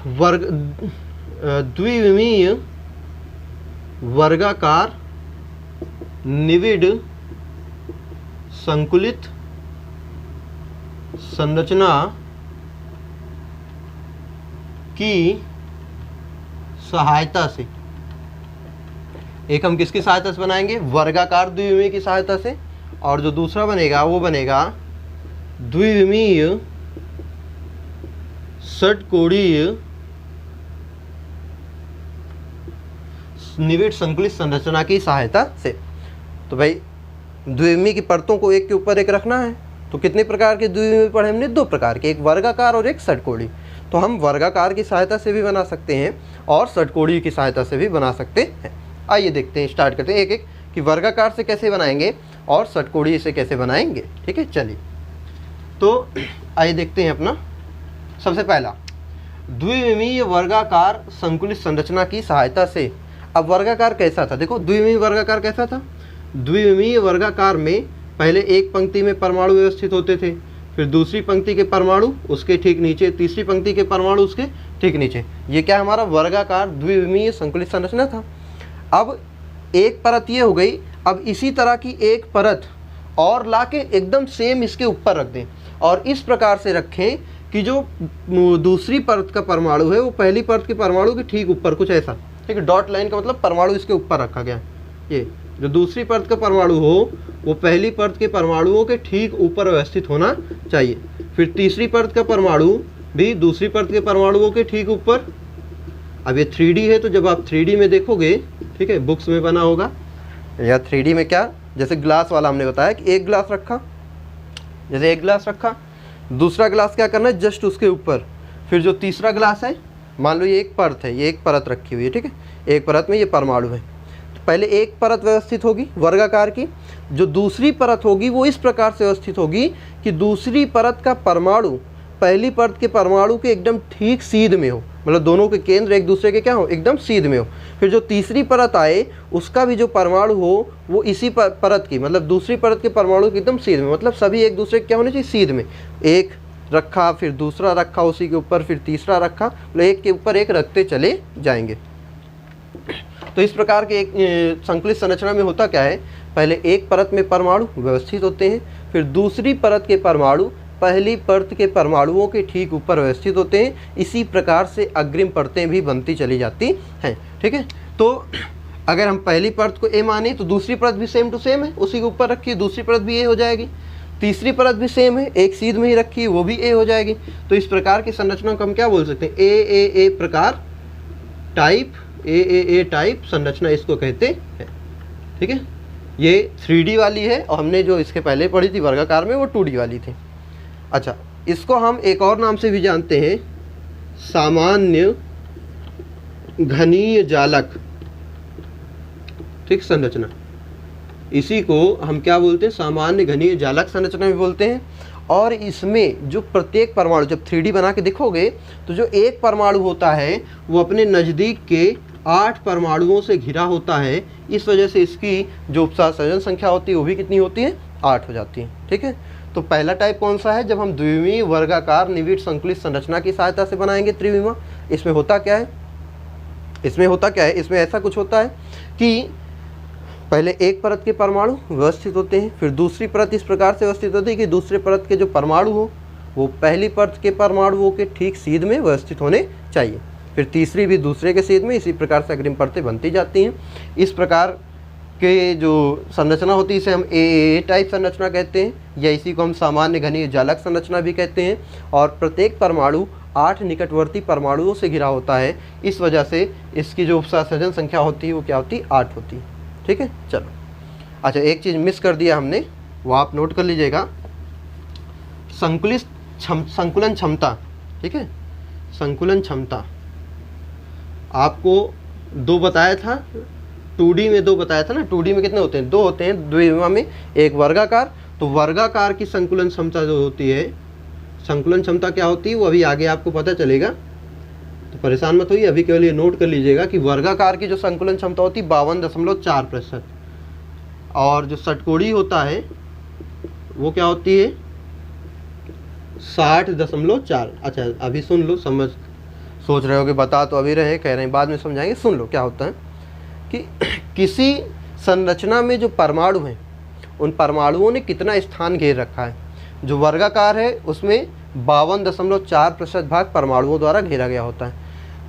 Speaker 1: वर्ग द्विविमीय वर्गाकार निविड संकुलित संरचना की सहायता से, एक हम किसकी सहायता से बनाएंगे, वर्गाकार द्विविमीय की सहायता से, और जो दूसरा बनेगा वो बनेगा द्विविमीय षटकोणीय निविड संकुलित संरचना की सहायता से। तो भाई द्विविमीय की परतों को एक के ऊपर एक रखना है, तो कितने प्रकार के द्विविमीय पढ़े हमने, दो प्रकार के, एक वर्गाकार और एक षटकोणीय। तो हम वर्गाकार की सहायता से भी बना सकते हैं और षटकोणीय की सहायता से भी बना सकते हैं। आइए देखते हैं, स्टार्ट करते हैं एक एक कि वर्गाकार से कैसे बनाएंगे और षटकोणीय से कैसे बनाएंगे। ठीक है, चलिए तो आइए देखते हैं अपना। सबसे पहला द्विविमीय वर्गाकार संकुलित संरचना की सहायता से। अब वर्गाकार कैसा था, देखो द्विविमीय वर्गाकार कैसा था। द्विविमीय वर्गाकार में पहले एक पंक्ति में परमाणु व्यवस्थित होते थे, फिर दूसरी पंक्ति के परमाणु उसके ठीक नीचे, तीसरी पंक्ति के परमाणु उसके ठीक नीचे। ये क्या हमारा वर्गाकार द्विविमीय संकुलित संरचना था। अब एक परत ये हो गई, अब इसी तरह की एक परत और लाके एकदम सेम इसके ऊपर रख दें, और इस प्रकार से रखें कि जो दूसरी परत का परमाणु है वो पहली परत के परमाणु के ठीक ऊपर, कुछ ऐसा। ठीक है, डॉट लाइन का मतलब परमाणु इसके ऊपर रखा गया। ये जो दूसरी परत का परमाणु हो वो पहली परत के परमाणुओं के ठीक ऊपर व्यवस्थित होना चाहिए। फिर तीसरी परत का परमाणु भी दूसरी परत के परमाणुओं के ठीक ऊपर। अब ये 3D है, तो जब आप 3D में देखोगे, ठीक है, बुक्स में बना होगा, या 3D में क्या, जैसे ग्लास वाला हमने बताया कि एक ग्लास रखा, जैसे एक ग्लास रखा, दूसरा ग्लास क्या करना है जस्ट उसके ऊपर, फिर जो तीसरा ग्लास है, मान लो ये एक परत है, ये एक परत रखी हुई है, ठीक है, एक परत में ये परमाणु है, तो पहले एक परत व्यवस्थित होगी वर्गाकार की, जो दूसरी परत होगी वो इस प्रकार से व्यवस्थित होगी कि दूसरी परत का परमाणु पहली परत के परमाणु के एकदम ठीक सीध में हो, मतलब दोनों के केंद्र एक दूसरे के क्या हो, एकदम सीध में हो। फिर जो तीसरी परत आए उसका भी जो परमाणु हो वो इसी परत की, मतलब दूसरी परत के परमाणु के एकदम सीध में, मतलब सभी एक दूसरे के क्या होने चाहिए, सीध में। एक रखा, फिर दूसरा रखा उसी के ऊपर, फिर तीसरा रखा, मतलब एक के ऊपर एक रखते चले जाएंगे। तो इस प्रकार के एक संकुलित संरचना में होता क्या है, पहले एक परत में परमाणु व्यवस्थित होते हैं, फिर दूसरी परत के परमाणु पहली परत के परमाणुओं के ठीक ऊपर व्यवस्थित होते हैं। इसी प्रकार से अग्रिम परतें भी बनती चली जाती हैं। ठीक है, तो अगर हम पहली परत को ए माने तो दूसरी परत भी सेम टू सेम है, उसी के ऊपर रखी, दूसरी परत भी ए हो जाएगी, तीसरी परत भी सेम है, एक सीध में ही रखी, वो भी ए हो जाएगी। तो इस प्रकार की संरचना को हम क्या बोल सकते हैं, ए प्रकार टाइप, ए टाइप संरचना इसको कहते हैं। ठीक है, ये 3D वाली है, और हमने जो इसके पहले पढ़ी थी वर्गाकार में वो 2D वाली थी। अच्छा, इसको हम एक और नाम से भी जानते हैं, सामान्य घनीय जालक, ठीक, संरचना। इसी को हम क्या बोलते हैं, सामान्य घनीय जालक संरचना भी बोलते हैं। और इसमें जो प्रत्येक परमाणु, जब 3D बना के देखोगे तो जो एक परमाणु होता है वो अपने नज़दीक के 8 परमाणुओं से घिरा होता है। इस वजह से इसकी जो उपसर्जन संख्या होती है वो भी कितनी होती है, 8 हो जाती है। ठीक है, तो पहला टाइप कौन सा है, जब हम द्विविमीय वर्गाकार निविड संकुलित संरचना की सहायता से बनाएंगे त्रिविमा। इसमें होता क्या है, इसमें ऐसा कुछ होता है कि पहले एक परत के परमाणु व्यवस्थित होते हैं, फिर दूसरी परत इस प्रकार से व्यवस्थित होती है कि दूसरे परत के जो परमाणु हो वो पहली परत के परमाणुओं के ठीक सीध में व्यवस्थित होने चाहिए, फिर तीसरी भी दूसरे के सीध में। इसी प्रकार से अग्रिम परतें बनती जाती हैं। इस प्रकार के जो संरचना होती है इसे हम ए टाइप संरचना कहते हैं, या इसी को हम सामान्य घनीय जालक संरचना भी कहते हैं। और प्रत्येक परमाणु 8 निकटवर्ती परमाणुओं से घिरा होता है, इस वजह से इसकी जो उपसर्जन संख्या होती है वो क्या होती है, 8 होती है। ठीक है, चलो। अच्छा, एक चीज़ मिस कर दिया हमने, वो आप नोट कर लीजिएगा, संकुलन क्षमता। ठीक है, संकुलन क्षमता आपको 2 बताया था, 2D में 2 बताया था ना। 2D में कितने होते हैं, 2 होते हैं, द्विविमा में एक वर्गाकार। तो वर्गाकार की संकुलन क्षमता जो होती है, संकुलन क्षमता क्या होती है वो अभी आगे आपको पता चलेगा, तो परेशान मत होइए, अभी केवल ये नोट कर लीजिएगा कि वर्गाकार की जो संकुलन क्षमता होती है 52.4%, और जो षटकोणीय होता है वो क्या होती है, 60.4। अच्छा, अभी सुन लो, सोच रहे हो कि बता तो अभी रहे, कह रहे हैं बाद में समझाएंगे। सुन लो क्या होता है कि किसी संरचना में जो परमाणु हैं उन परमाणुओं ने कितना स्थान घेर रखा है। जो वर्गाकार है उसमें 52.4% भाग परमाणुओं द्वारा घेरा गया होता है।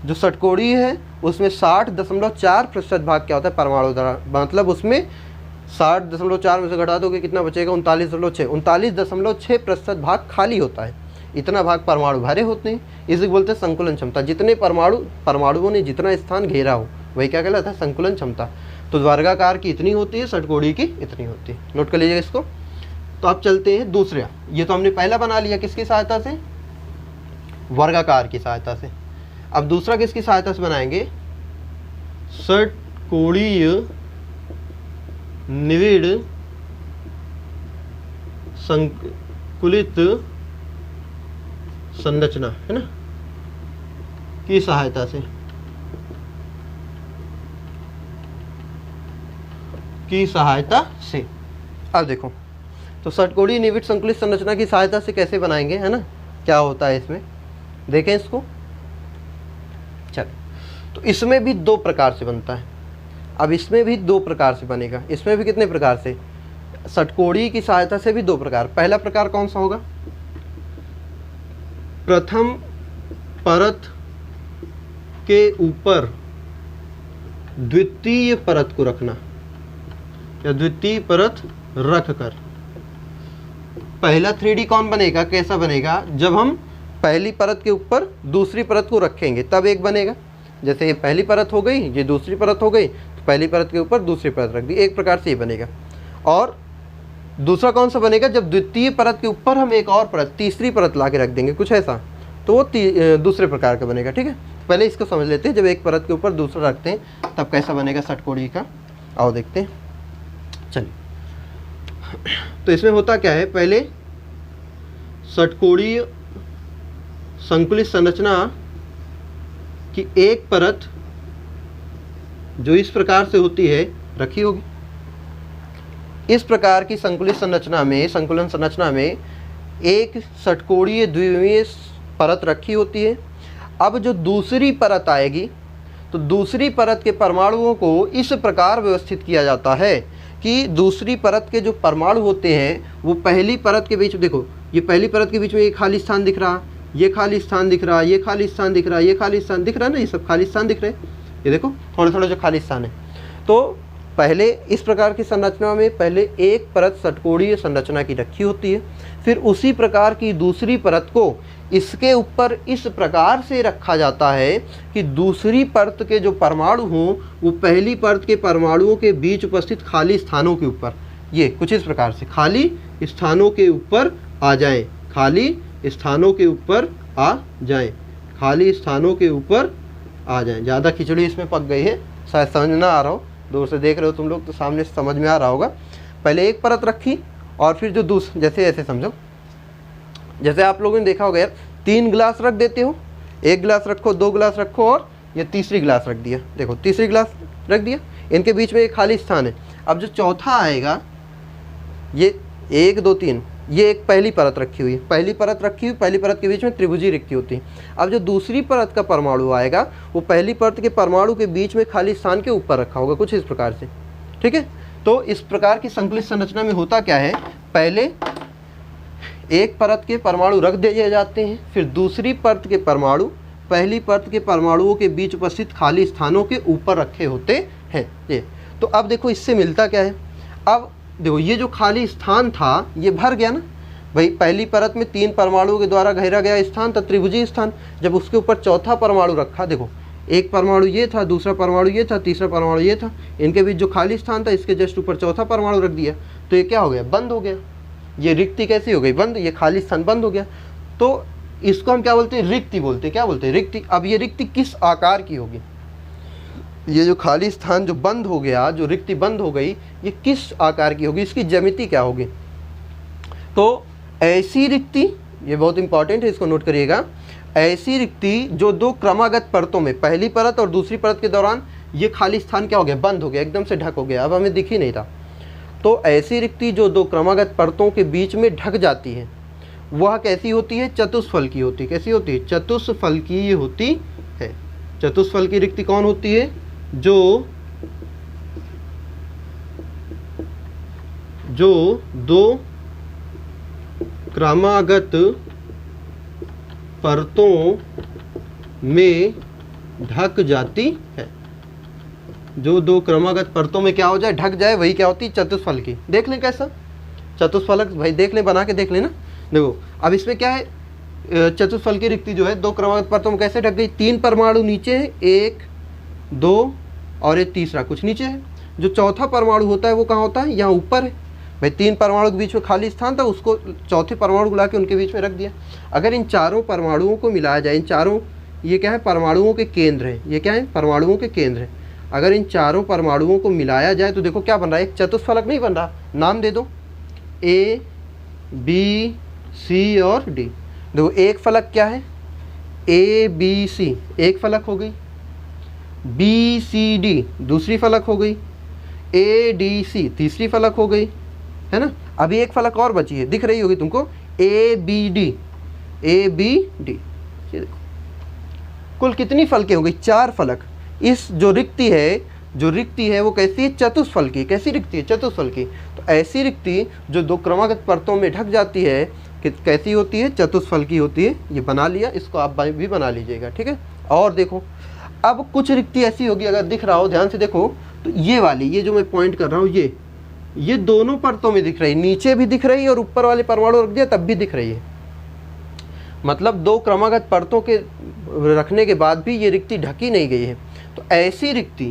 Speaker 1: जो षटकोणीय है उसमें 60.4% भाग क्या होता है, परमाणु द्वारा, मतलब उसमें 60.4 में से घटा दोगे कितना बचेगा, 39.6 भाग खाली होता है। इतना भाग परमाणु भरे होते हैं, इसे बोलते हैं संकुलन क्षमता। जितने परमाणुओं ने जितना स्थान घेरा हो वही क्या कहलाता है, संकुलन क्षमता। तो वर्गाकार की इतनी होती है, षटकोणीय की इतनी होती है। नोट कर लीजिएगा इसको। तो अब चलते हैं दूसरा। ये तो हमने पहला बना लिया किसकी सहायता से, वर्गाकार की सहायता से। अब दूसरा किसकी सहायता से बनाएंगे, षटकोणीय निविड़ संकुलित संरचना है ना, की सहायता से, अब देखो तो षटकोणीय निविड़ संकुलित संरचना की सहायता से कैसे बनाएंगे, है ना, क्या होता है इसमें, देखें इसको। चल, तो इसमें भी दो प्रकार से बनता है। अब इसमें भी दो प्रकार से बनेगा। इसमें भी कितने प्रकार से, षटकोणीय की सहायता से भी दो प्रकार। पहला प्रकार कौन सा होगा, प्रथम परत के ऊपर द्वितीय परत को रखना, या द्वितीय परत रखकर। पहला 3D कौन बनेगा, कैसा बनेगा, जब हम पहली परत के ऊपर दूसरी परत को रखेंगे तब एक बनेगा। जैसे ये पहली परत हो गई, ये दूसरी परत हो गई, तो पहली परत के ऊपर दूसरी परत रख दी, एक प्रकार से ये बनेगा। और दूसरा कौन सा बनेगा, जब द्वितीय परत के ऊपर हम एक और परत, तीसरी परत ला के रख देंगे, कुछ ऐसा, तो वो दूसरे प्रकार का बनेगा। ठीक है, पहले इसको समझ लेते हैं। जब एक परत के ऊपर दूसरा रखते हैं तब कैसा बनेगा षटकोणीय का, आओ देखते हैं। चलिए, तो इसमें होता क्या है, पहले षटकोणीय संकुलित संरचना की एक परत जो इस प्रकार से होती है रखी होगी। इस प्रकार की संकुलित संरचना में, संकुलन संरचना में एक षटकोणीय द्विमीय परत रखी होती है। अब जो दूसरी परत आएगी तो दूसरी परत के परमाणुओं को इस प्रकार व्यवस्थित किया जाता है कि दूसरी परत के जो परमाणु होते हैं वो पहली परत के बीच, देखो ये पहली परत के बीच में एक खाली स्थान दिख रहा, ये खाली स्थान दिख रहा, ये खाली स्थान दिख रहा, ये खाली स्थान दिख रहा है ना, ये सब खाली स्थान दिख रहे हैं। ये देखो थोड़े थोड़े जो खाली स्थान है। तो पहले इस प्रकार की संरचना में पहले एक परत षटकोणीय संरचना की रखी होती है, फिर उसी प्रकार की दूसरी परत को इसके ऊपर इस प्रकार से रखा जाता है कि दूसरी परत के जो परमाणु हों वो पहली परत के परमाणुओं के बीच उपस्थित खाली स्थानों के ऊपर, ये कुछ इस प्रकार से खाली स्थानों के ऊपर आ जाएं, खाली स्थानों के ऊपर आ जाएं, खाली स्थानों के ऊपर आ जाएं। ज़्यादा खिचड़ी इसमें पक गई है, शायद समझ ना आ रहा हो, दूर से देख रहे हो तुम लोग तो सामने से समझ में आ रहा होगा। पहले एक परत रखी और फिर जो जैसे ऐसे समझो, जैसे आप लोगों ने देखा होगा यार, 3 गिलास रख देते हो, 1 गिलास रखो, 2 गिलास रखो और ये तीसरी गिलास रख दिया। देखो तीसरी गिलास रख दिया, इनके बीच में एक खाली स्थान है। अब जो चौथा आएगा, ये 1 2 3, ये एक पहली परत रखी हुई है, पहली परत रखी हुई, पहली परत के बीच में त्रिभुजी रिक्ति होती है। अब जो दूसरी परत का परमाणु आएगा वो पहली परत के परमाणु के बीच में खाली स्थान के ऊपर रखा होगा, कुछ इस प्रकार से। ठीक है, तो इस प्रकार की संकुलित संरचना में होता क्या है, पहले एक परत के परमाणु रख दिए जाते हैं, फिर दूसरी परत के परमाणु पहली परत के परमाणुओं के बीच उपस्थित खाली स्थानों के ऊपर रखे होते हैं। ये तो अब देखो इससे मिलता क्या है, अब देखो ये जो खाली स्थान था ये भर गया ना भाई, पहली परत में 3 परमाणुओं के द्वारा घेरा गया स्थान था त्रिभुजीय स्थान। जब उसके ऊपर चौथा परमाणु रखा, देखो एक परमाणु ये था, दूसरा परमाणु ये था, तीसरा परमाणु ये था, इनके बीच जो खाली स्थान था इसके जस्ट ऊपर चौथा परमाणु रख दिया, तो ये क्या हो गया, बंद हो गया। ये रिक्ति कैसी हो गई, बंद, ये खाली स्थान बंद हो गया। तो इसको हम क्या बोलते हैं, रिक्ति बोलते हैं। क्या बोलते हैं, रिक्ति। अब ये रिक्ति किस आकार की होगी, ये जो खाली स्थान जो बंद हो गया, जो रिक्ति बंद हो गई, ये किस आकार की होगी, इसकी ज्यामिति क्या होगी। तो ऐसी रिक्ति, ये बहुत इंपॉर्टेंट है, इसको नोट करिएगा, ऐसी रिक्ति जो 2 क्रमागत परतों में, पहली परत और दूसरी परत के दौरान ये खाली स्थान क्या हो गया, बंद हो गया, एकदम से ढक हो गया, अब हमें दिख ही नहीं रहा। तो ऐसी रिक्ति जो 2 क्रमागत परतों के बीच में ढक जाती है वह कैसी होती है, चतुष्फलकीय होती है। कैसी होती है, चतुष्फलकीय होती चतुष्फल की रिक्ति कौन होती है? जो दो क्रमागत परतों में ढक जाती है। जो दो क्रमागत परतों में क्या हो जाए, ढक जाए, वही क्या होती है? चतुष्फल की। देख लें कैसा चतुष्फलक, भाई देख लें, बना के देख लें ना। देखो अब इसमें क्या है, चतुष्फल की रिक्ति जो है दो क्रमागत परतों में कैसे ढक गई? 3 परमाणु नीचे है, 1 2 और एक तीसरा कुछ नीचे है। जो चौथा परमाणु होता है वो कहाँ होता है? यहाँ ऊपर है। भाई 3 परमाणु के बीच में खाली स्थान था, उसको चौथे परमाणु को लाके उनके बीच में रख दिया। अगर इन चारों परमाणुओं को मिलाया जाए, इन चारों, ये क्या है? परमाणुओं के केंद्र है। ये क्या है? परमाणुओं के केंद्र है। अगर इन चारों परमाणुओं को मिलाया जाए तो देखो क्या बन रहा है? एक चतुष्फलक नहीं बन रहा? नाम दे दो, A B C और D। देखो एक फलक क्या है? A B C एक फलक हो गई, B C D दूसरी फलक हो गई, A D C तीसरी फलक हो गई, है ना। अभी एक फलक और बची है, दिख रही होगी तुमको, A B D। ये देखो कुल कितनी फलकें हो गई? 4 फलक। इस जो रिक्ति है वो कैसी है? चतुष्फल की। कैसी रिक्ति है? चतुष्फल की। तो ऐसी रिक्ति जो दो क्रमागत परतों में ढक जाती है कैसी होती है? चतुष्फल की होती है। ये बना लिया, इसको आप भी बना लीजिएगा, ठीक है। और देखो अब कुछ रिक्ति ऐसी होगी, अगर दिख रहा हो ध्यान से देखो तो ये वाली, ये जो मैं पॉइंट कर रहा हूँ, ये दोनों परतों में दिख रही है, नीचे भी दिख रही है और ऊपर वाले परमाणु रख दिया तब भी दिख रही है। मतलब दो क्रमागत परतों के रखने के बाद भी ये रिक्ति ढकी नहीं गई है। तो ऐसी रिक्ति,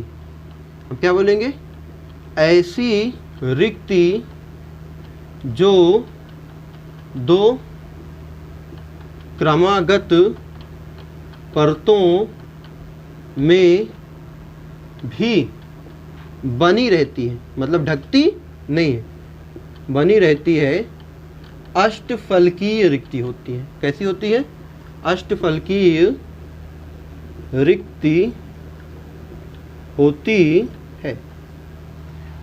Speaker 1: अब क्या बोलेंगे? ऐसी रिक्ति जो दो क्रमागत परतों में भी बनी रहती है, मतलब ढकती नहीं है, बनी रहती है, अष्टफलकीय रिक्ति होती है। कैसी होती है? अष्टफलकीय रिक्ति होती है।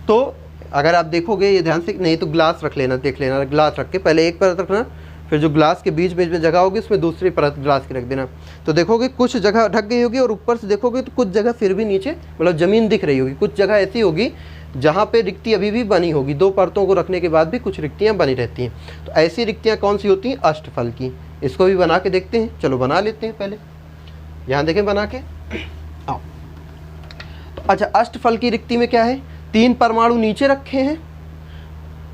Speaker 1: तो अगर आप देखोगे ये ध्यान से, नहीं तो ग्लास रख लेना, देख लेना, ग्लास रख के पहले एक परत रखना, फिर जो ग्लास के बीच में जगह होगी उसमें दूसरी परत ग्लास की रख देना। तो देखोगे कुछ जगह ढक गई होगी और ऊपर से देखोगे तो कुछ जगह फिर भी नीचे मतलब ज़मीन दिख रही होगी। कुछ जगह ऐसी होगी जहाँ पे रिक्ति अभी भी बनी होगी, दो परतों को रखने के बाद भी कुछ रिक्तियाँ बनी रहती हैं। तो ऐसी रिक्तियाँ कौन सी होती हैं? अष्टफल की। इसको भी बना के देखते हैं, चलो बना लेते हैं। पहले यहाँ देखें बना के, आओ। तो अच्छा, अष्टफल की रिक्ति में क्या है? 3 परमाणु नीचे रखे हैं,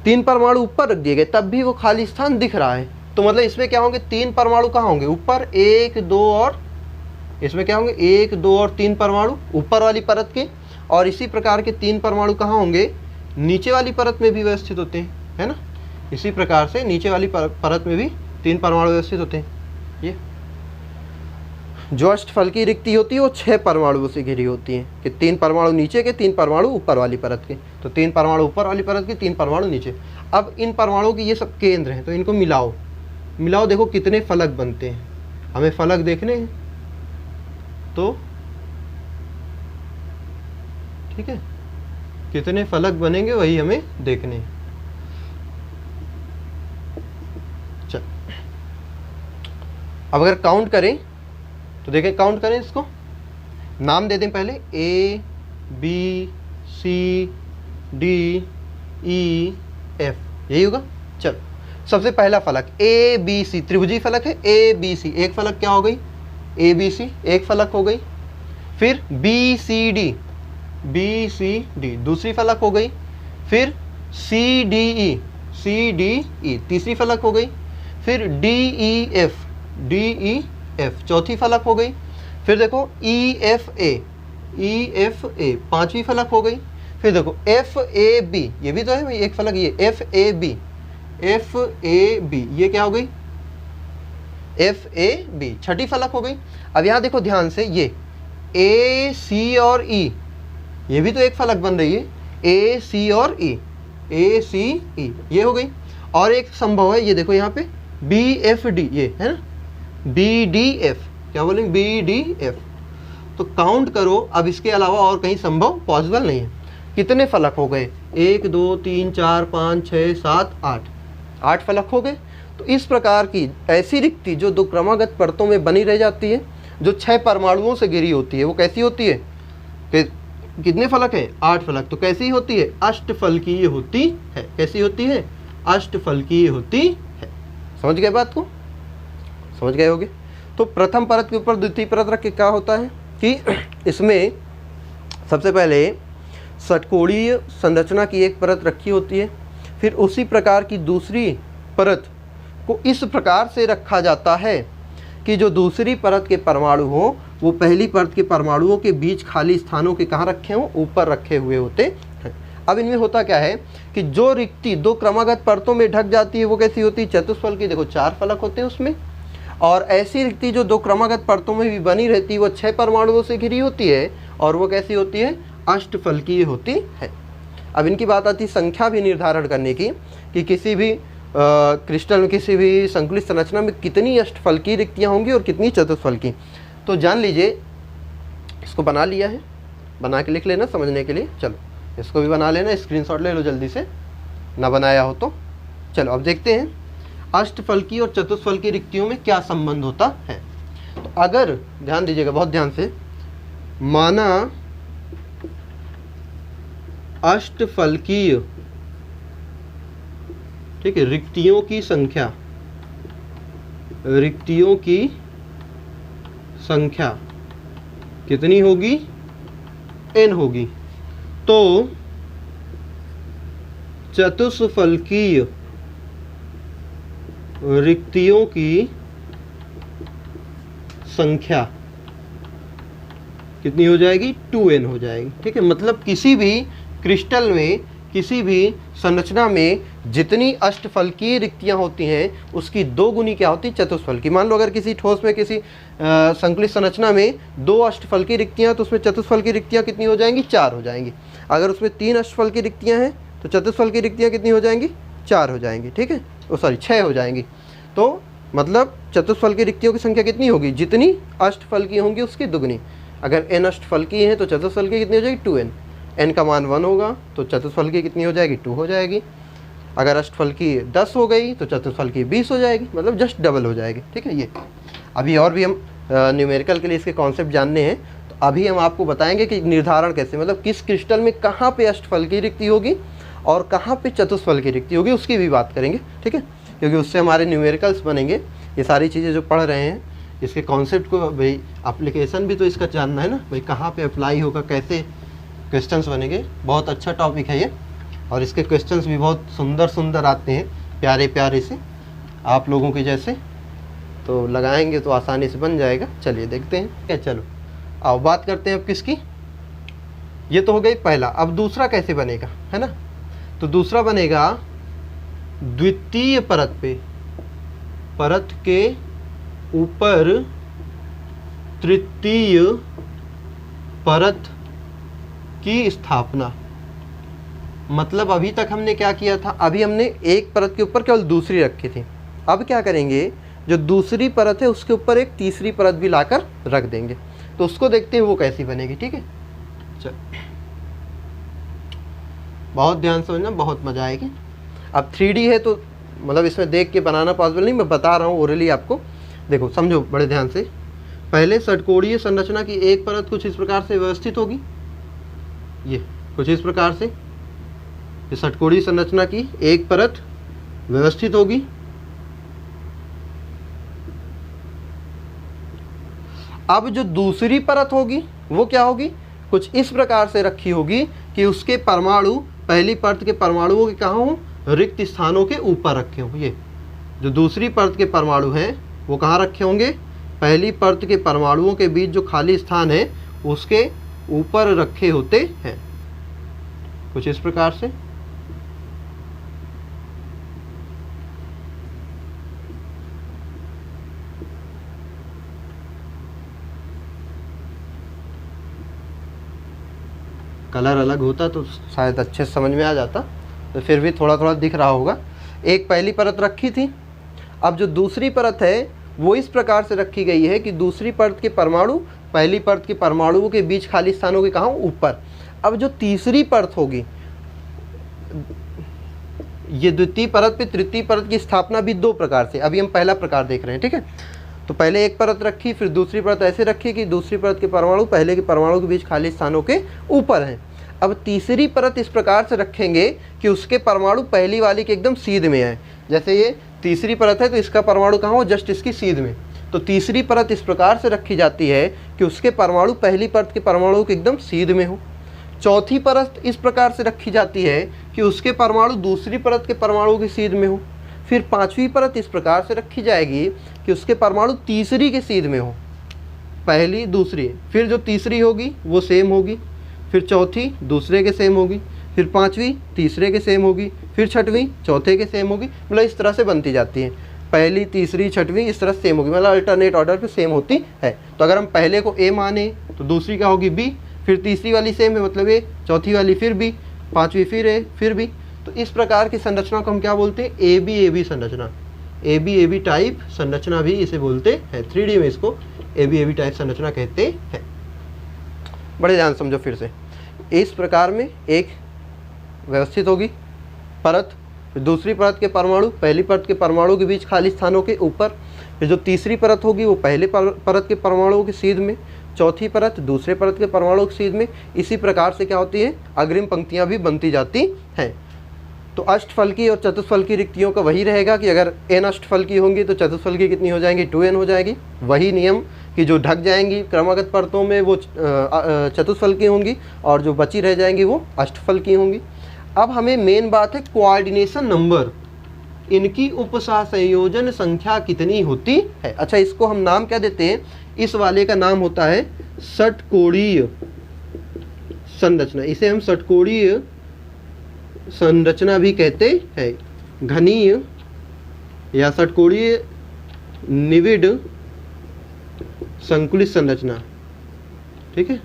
Speaker 1: 3 परमाणु ऊपर रख दिए गए, तब भी वो खाली स्थान दिख रहा है। तो मतलब इसमें क्या होंगे? 3 परमाणु कहाँ होंगे? ऊपर, 1 2 और इसमें क्या होंगे? 1 2 और 3 परमाणु ऊपर वाली परत के, और इसी प्रकार के 3 परमाणु कहाँ होंगे? नीचे वाली परत में भी व्यवस्थित होते हैं, है ना। इसी प्रकार से नीचे वाली परत में भी 3 परमाणु व्यवस्थित होते हैं। ये जो अष्टफल की रिक्ति होती है वो 6 परमाणुओं से घिरी होती है, कि 3 परमाणु नीचे के, 3 परमाणु ऊपर वाली परत के। तो 3 परमाणु ऊपर वाली परत के, 3 परमाणु नीचे। अब इन परमाणुओं की ये सब केंद्र हैं, तो इनको मिलाओ, देखो कितने फलक बनते हैं। हमें फलक देखने हैं, तो ठीक है, कितने फलक बनेंगे वही हमें देखने हैं। चल अब अगर काउंट करें तो देखें, काउंट करें, इसको नाम दे दें पहले, A B C D E F, यही होगा। चलो सबसे पहला फलक A B C, त्रिभुजी फलक है A B C, एक फलक क्या हो गई? A B C एक फलक हो गई। फिर B C D दूसरी फलक हो गई। फिर C D E तीसरी फलक हो गई। फिर D E F चौथी फलक हो गई। फिर देखो E F A पांचवी फलक हो गई। फिर देखो F A B, ये भी तो है भाई एक फलक, ये F A B ये क्या हो गई? F A B छठी फलक हो गई। अब यहाँ देखो ध्यान से, ये A C और E ये भी तो एक फलक बन रही है, A C और E, A C E ये हो गई। और एक संभव है, ये देखो यहाँ पे B F D, ये है ना, B D F, क्या बोलेंगे? B D F। तो काउंट करो, अब इसके अलावा और कहीं संभव पॉसिबल नहीं है। कितने फलक हो गए? 1 2 3 4 5 6 7 8 फलक हो गए। तो इस प्रकार की ऐसी रिक्ति जो दो क्रमागत परतों में बनी रह जाती है, जो 6 परमाणुओं से घिरी होती है वो कैसी होती है? कितने फलक है? 8 फलक। तो कैसी होती है? अष्टफलकीय होती है। कैसी होती है? अष्टफलकीय होती है। समझ गए बात को? समझ गए होगे। तो प्रथम परत के ऊपर द्वितीय परत रख के क्या होता है कि इसमें सबसे पहले षटकोणीय संरचना की एक परत रखी होती है, फिर उसी प्रकार की दूसरी परत को इस प्रकार से रखा जाता है कि जो दूसरी परत के परमाणु हो वो पहली परत के परमाणुओं के बीच खाली स्थानों के कहाँ रखे हों? ऊपर रखे हुए होते हैं। अब इनमें होता क्या है कि जो रिक्ति दो क्रमागत परतों में ढक जाती है वो कैसी होती है? चतुष्फलकी। देखो 4 फलक होते हैं उसमें, और ऐसी रिक्ति जो दो क्रमागत परतों में भी बनी रहती है वो 6 परमाणुओं से घिरी होती है, और वो कैसी होती है? अष्टफलकीय होती है। अब इनकी बात आती है संख्या भी निर्धारण करने की कि किसी भी क्रिस्टल में, किसी भी संकुलित संरचना में कितनी अष्टफलकीय रिक्तियाँ होंगी और कितनी चतुष्फलकी। तो जान लीजिए, इसको बना लिया है, बना के लिख लेना समझने के लिए। चलो इसको भी बना लेना, स्क्रीनशॉट ले लो जल्दी से, ना बनाया हो तो। चलो अब देखते हैं अष्टफलकी और चतुष्फलकी रिक्तियों में क्या संबंध होता है। तो अगर ध्यान दीजिएगा बहुत ध्यान से, माना अष्टफलकीय, ठीक है, रिक्तियों की संख्या कितनी होगी? n होगी। तो चतुष्फलकीय रिक्तियों की संख्या कितनी हो जाएगी? 2n हो जाएगी। ठीक है, मतलब किसी भी क्रिस्टल में, किसी भी संरचना में जितनी अष्टफलकीय रिक्तियां होती हैं उसकी 2 गुनी क्या होती? चतुष्फलकी। मान लो अगर किसी ठोस में, किसी संकलित संरचना में 2 अष्टफलकीय रिक्तियां, तो उसमें चतुष्फलकीय रिक्तियां कितनी हो जाएंगी? 4 हो जाएंगी। अगर उसमें 3 अष्टफलकीय रिक्तियां हैं तो चतुष्फलकीय रिक्तियां कितनी हो जाएंगी? 4 हो जाएंगी। ठीक है, 6 हो जाएंगी। तो मतलब चतुष्फलकीय रिक्तियों की संख्या कितनी होगी? जितनी अष्टफलकीय होंगी उसकी दुगनी। अगर n अष्टफलकीय है तो चतुष्फलकीय कितनी हो जाएगी? 2n। n का मान 1 होगा तो चतुष्फलकी कितनी हो जाएगी? 2 हो जाएगी। अगर अष्टफलकी 10 हो गई तो चतुष्फलकी 20 हो जाएगी, मतलब जस्ट डबल हो जाएगी। ठीक है, ये अभी और भी हम न्यूमेरिकल के लिए इसके कॉन्सेप्ट जानने हैं, तो अभी हम आपको बताएंगे कि निर्धारण कैसे, मतलब किस क्रिस्टल में कहाँ पे अष्टफलकी रिक्ति होगी और कहाँ पे चतुष्फलकी रिक्ति होगी, उसकी भी बात करेंगे। ठीक है, क्योंकि उससे हमारे न्यूमेरिकल्स बनेंगे। ये सारी चीज़ें जो पढ़ रहे हैं इसके कॉन्सेप्ट को, भाई एप्लीकेशन भी तो इसका जानना है ना, भाई कहाँ पे अप्लाई होगा, कैसे क्वेश्चंस बनेंगे। बहुत अच्छा टॉपिक है ये, और इसके क्वेश्चंस भी बहुत सुंदर सुंदर आते हैं, प्यारे प्यारे से, आप लोगों के जैसे। तो लगाएंगे तो आसानी से बन जाएगा। चलिए देखते हैं क्या। चलो आओ बात करते हैं अब किसकी। ये तो हो गई पहला। अब दूसरा कैसे बनेगा, है ना। तो दूसरा बनेगा द्वितीय परत पे, परत के ऊपर तृतीय परत की स्थापना। मतलब अभी तक हमने क्या किया था? अभी हमने एक परत के ऊपर केवल दूसरी रखी थी। अब क्या करेंगे, जो दूसरी परत है उसके ऊपर एक तीसरी परत भी लाकर रख देंगे। तो उसको देखते हैं वो कैसी बनेगी। ठीक है, चल बहुत ध्यान से समझना, बहुत मजा आएगी। अब 3D है तो मतलब इसमें देख के बनाना पॉसिबल नहीं, मैं बता रहा हूँ ओरली आपको। देखो समझो बड़े ध्यान से। पहले षटकोणीय संरचना की एक परत कुछ इस प्रकार से व्यवस्थित होगी, ये कुछ इस प्रकार से षटकोणीय संरचना की एक परत व्यवस्थित होगी। अब जो दूसरी परत होगी वो क्या होगी? कुछ इस प्रकार से रखी होगी कि उसके परमाणु पहली परत के परमाणुओं के कहाँ हों? रिक्त स्थानों के ऊपर रखे हों। ये जो दूसरी परत के परमाणु हैं वो कहाँ रखे होंगे? पहली परत के परमाणुओं के बीच जो खाली स्थान है उसके ऊपर रखे होते हैं, कुछ इस प्रकार से। कलर अलग होता तो शायद अच्छे से समझ में आ जाता, तो फिर भी थोड़ा थोड़ा दिख रहा होगा। एक पहली परत रखी थी, अब जो दूसरी परत है वो इस प्रकार से रखी गई है कि दूसरी परत के परमाणु पहली परत के परमाणुओं के बीच खाली स्थानों के कहाँ? ऊपर। अब जो तीसरी परत होगी, ये द्वितीय परत पे तृतीय परत की स्थापना भी 2 प्रकार से, अभी हम पहला प्रकार देख रहे हैं। ठीक है, तो पहले एक परत रखी, फिर दूसरी परत ऐसे रखी कि दूसरी परत के परमाणु पहले के परमाणु के बीच खाली स्थानों के ऊपर हैं। अब तीसरी परत इस प्रकार से रखेंगे कि उसके परमाणु पहली वाली के एकदम सीध में आए। जैसे ये तीसरी परत है तो इसका परमाणु कहाँ हो, जस्ट इसकी सीध में। तो तीसरी परत इस प्रकार से रखी जाती है कि उसके परमाणु पहली परत के परमाणु के एकदम सीध में हो। चौथी परत इस प्रकार से रखी जाती है कि उसके परमाणु दूसरी परत के परमाणु की सीध में हो। फिर पांचवी परत इस प्रकार से रखी जाएगी कि उसके परमाणु तीसरी के सीध में हो, पहली दूसरी, फिर जो तीसरी होगी वो सेम होगी, फिर चौथी दूसरे के सेम होगी, फिर पांचवी तीसरे के सेम होगी, फिर छठवीं चौथे के सेम होगी। मतलब इस तरह से बनती जाती है, पहली तीसरी छठवीं इस तरह सेम होगी, मतलब अल्टरनेट ऑर्डर पे सेम होती है। तो अगर हम पहले को ए माने तो दूसरी क्या होगी बी, फिर तीसरी वाली सेम है मतलब ए, चौथी वाली फिर बी, पांचवी फिर ए, फिर बी। तो इस प्रकार की संरचना को हम क्या बोलते हैं, ए बी संरचना, ए बी टाइप संरचना भी इसे बोलते हैं। 3D में इसको ए बी टाइप संरचना कहते हैं। बड़े ध्यान समझो फिर से, इस प्रकार में एक व्यवस्थित होगी परत, फिर दूसरी परत के परमाणु पहली परत के परमाणु के बीच खाली स्थानों के ऊपर, फिर जो तीसरी परत होगी वो पहले परत के परमाणुओं की सीध में, चौथी परत दूसरे परत के परमाणुओं की सीध में। इसी प्रकार से क्या होती है, अग्रिम पंक्तियां भी बनती जाती हैं। तो अष्टफलकी और चतुष्फलकी रिक्तियों का वही रहेगा कि अगर n अष्टफलकी होंगी तो चतुष्फलकी कितनी हो जाएंगी, 2n हो जाएगी। वही नियम कि जो ढक जाएंगी क्रमागत परतों में वो चतुष्फलकी होंगी और जो बची रह जाएंगी वो अष्टफलकी होंगी। अब हमें मेन बात है कोऑर्डिनेशन नंबर, इनकी उपसंयोजन संख्या कितनी होती है। अच्छा, इसको हम नाम क्या देते हैं, इस वाले का नाम होता है षटकोणीय संरचना। इसे हम षटकोणीय संरचना भी कहते हैं, घनीय या षटकोणीय निविड संकुलित संरचना। ठीक है,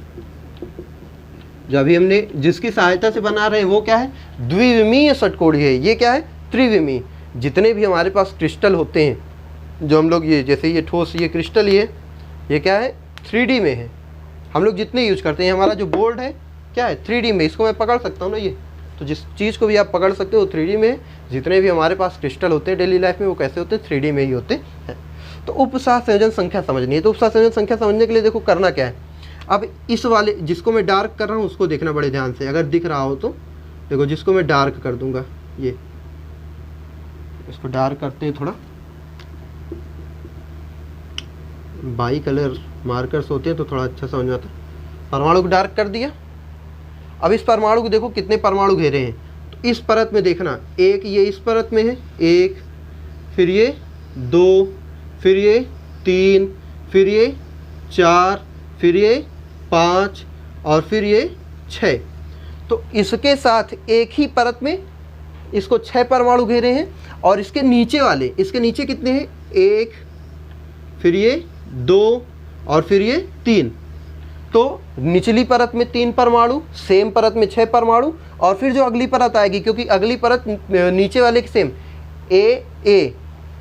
Speaker 1: जो अभी हमने जिसकी सहायता से बना रहे हैं वो क्या है, द्विविमीय षटकोणीय है। ये क्या है, त्रिविमीय। जितने भी हमारे पास क्रिस्टल होते हैं, जो हम लोग ये जैसे ये ठोस ये क्रिस्टल ये क्या है 3D में है। हम लोग जितने यूज करते हैं, हमारा जो बोर्ड है क्या है 3D में, इसको मैं पकड़ सकता हूँ ना, ये तो जिस चीज़ को भी आप पकड़ सकते हो 3D में है। जितने भी हमारे पास क्रिस्टल होते हैं डेली लाइफ में वो कैसे होते हैं, 3D में ही होते हैं। तो उपसंयोजन संख्या समझनी है। तो उपसंयोजन संख्या समझने के लिए देखो करना क्या है, अब इस वाले जिसको मैं डार्क कर रहा हूँ उसको देखना बड़े ध्यान से, अगर दिख रहा हो तो देखो, जिसको मैं डार्क कर दूंगा, ये इसको डार्क करते हैं थोड़ा, बाई कलर मार्कर्स होते हैं तो थोड़ा अच्छा समझ में आता है। परमाणु को डार्क कर दिया। अब इस परमाणु को देखो कितने परमाणु घेरे हैं, तो इस परत में देखना, एक ये इस परत में है, एक, फिर ये 2, फिर ये 3, फिर ये 4, फिर ये 5 और फिर ये 6। तो इसके साथ एक ही परत में इसको 6 परमाणु घेरे हैं। और इसके नीचे वाले, इसके नीचे कितने हैं, 1, फिर ये 2 और फिर ये 3। तो निचली परत में 3 परमाणु, सेम परत में 6 परमाणु, और फिर जो अगली परत आएगी, क्योंकि अगली परत नीचे वाले की सेम, ए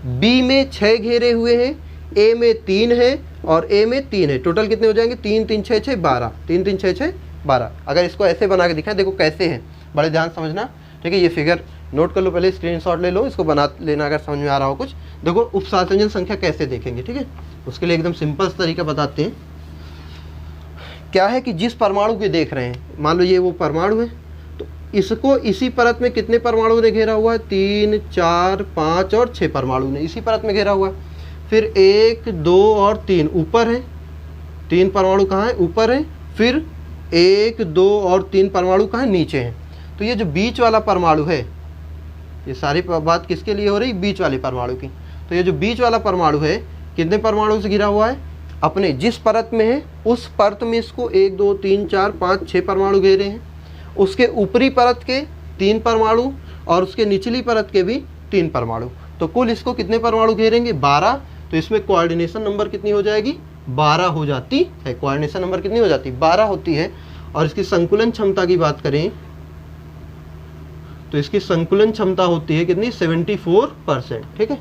Speaker 1: बी में 6 घेरे हुए हैं, ए में 3 है और ए में 3 है। टोटल कितने हो जाएंगे, 3 3 6 6 12, 3 3 6 6 12। अगर इसको ऐसे बना के दिखाएं, देखो कैसे है, बड़े ध्यान समझना। ठीक है, ये फिगर नोट कर लो, पहले स्क्रीनशॉट ले लो, इसको बना लेना अगर समझ में आ रहा हो कुछ। देखो उपसंयोजन संख्या कैसे देखेंगे, ठीक है, उसके लिए एकदम सिंपल तरीका बताते हैं। क्या है कि जिस परमाणु के देख रहे हैं, मान लो ये वो परमाणु है, तो इसको इसी परत में कितने परमाणु ने घेरा हुआ है, 3 4 5 और 6 परमाणु ने इसी परत में घेरा हुआ है। फिर 1 2 और 3 ऊपर है, 3 परमाणु कहाँ है, ऊपर है। फिर 1 2 और 3 परमाणु कहाँ है, नीचे हैं। तो ये जो बीच वाला परमाणु है, ये सारी बात किसके लिए हो रही, बीच वाले परमाणु की। तो ये जो बीच वाला परमाणु है कितने परमाणु से घिरा हुआ है, अपने जिस परत में है उस परत में इसको 1 2 3 4 5 6 परमाणु घेरे हैं। उसके ऊपरी परत के 3 परमाणु और उसके निचली परत के भी 3 परमाणु। तो कुल इसको कितने परमाणु घेरेंगे, 12। तो इसमें कोऑर्डिनेशन नंबर कितनी हो जाएगी, 12 हो जाती है। कोऑर्डिनेशन नंबर कितनी हो जाती है, 12 होती है। और इसकी संकुलन क्षमता की बात करें तो इसकी संकुलन क्षमता होती है कितनी, 74%। ठीक है,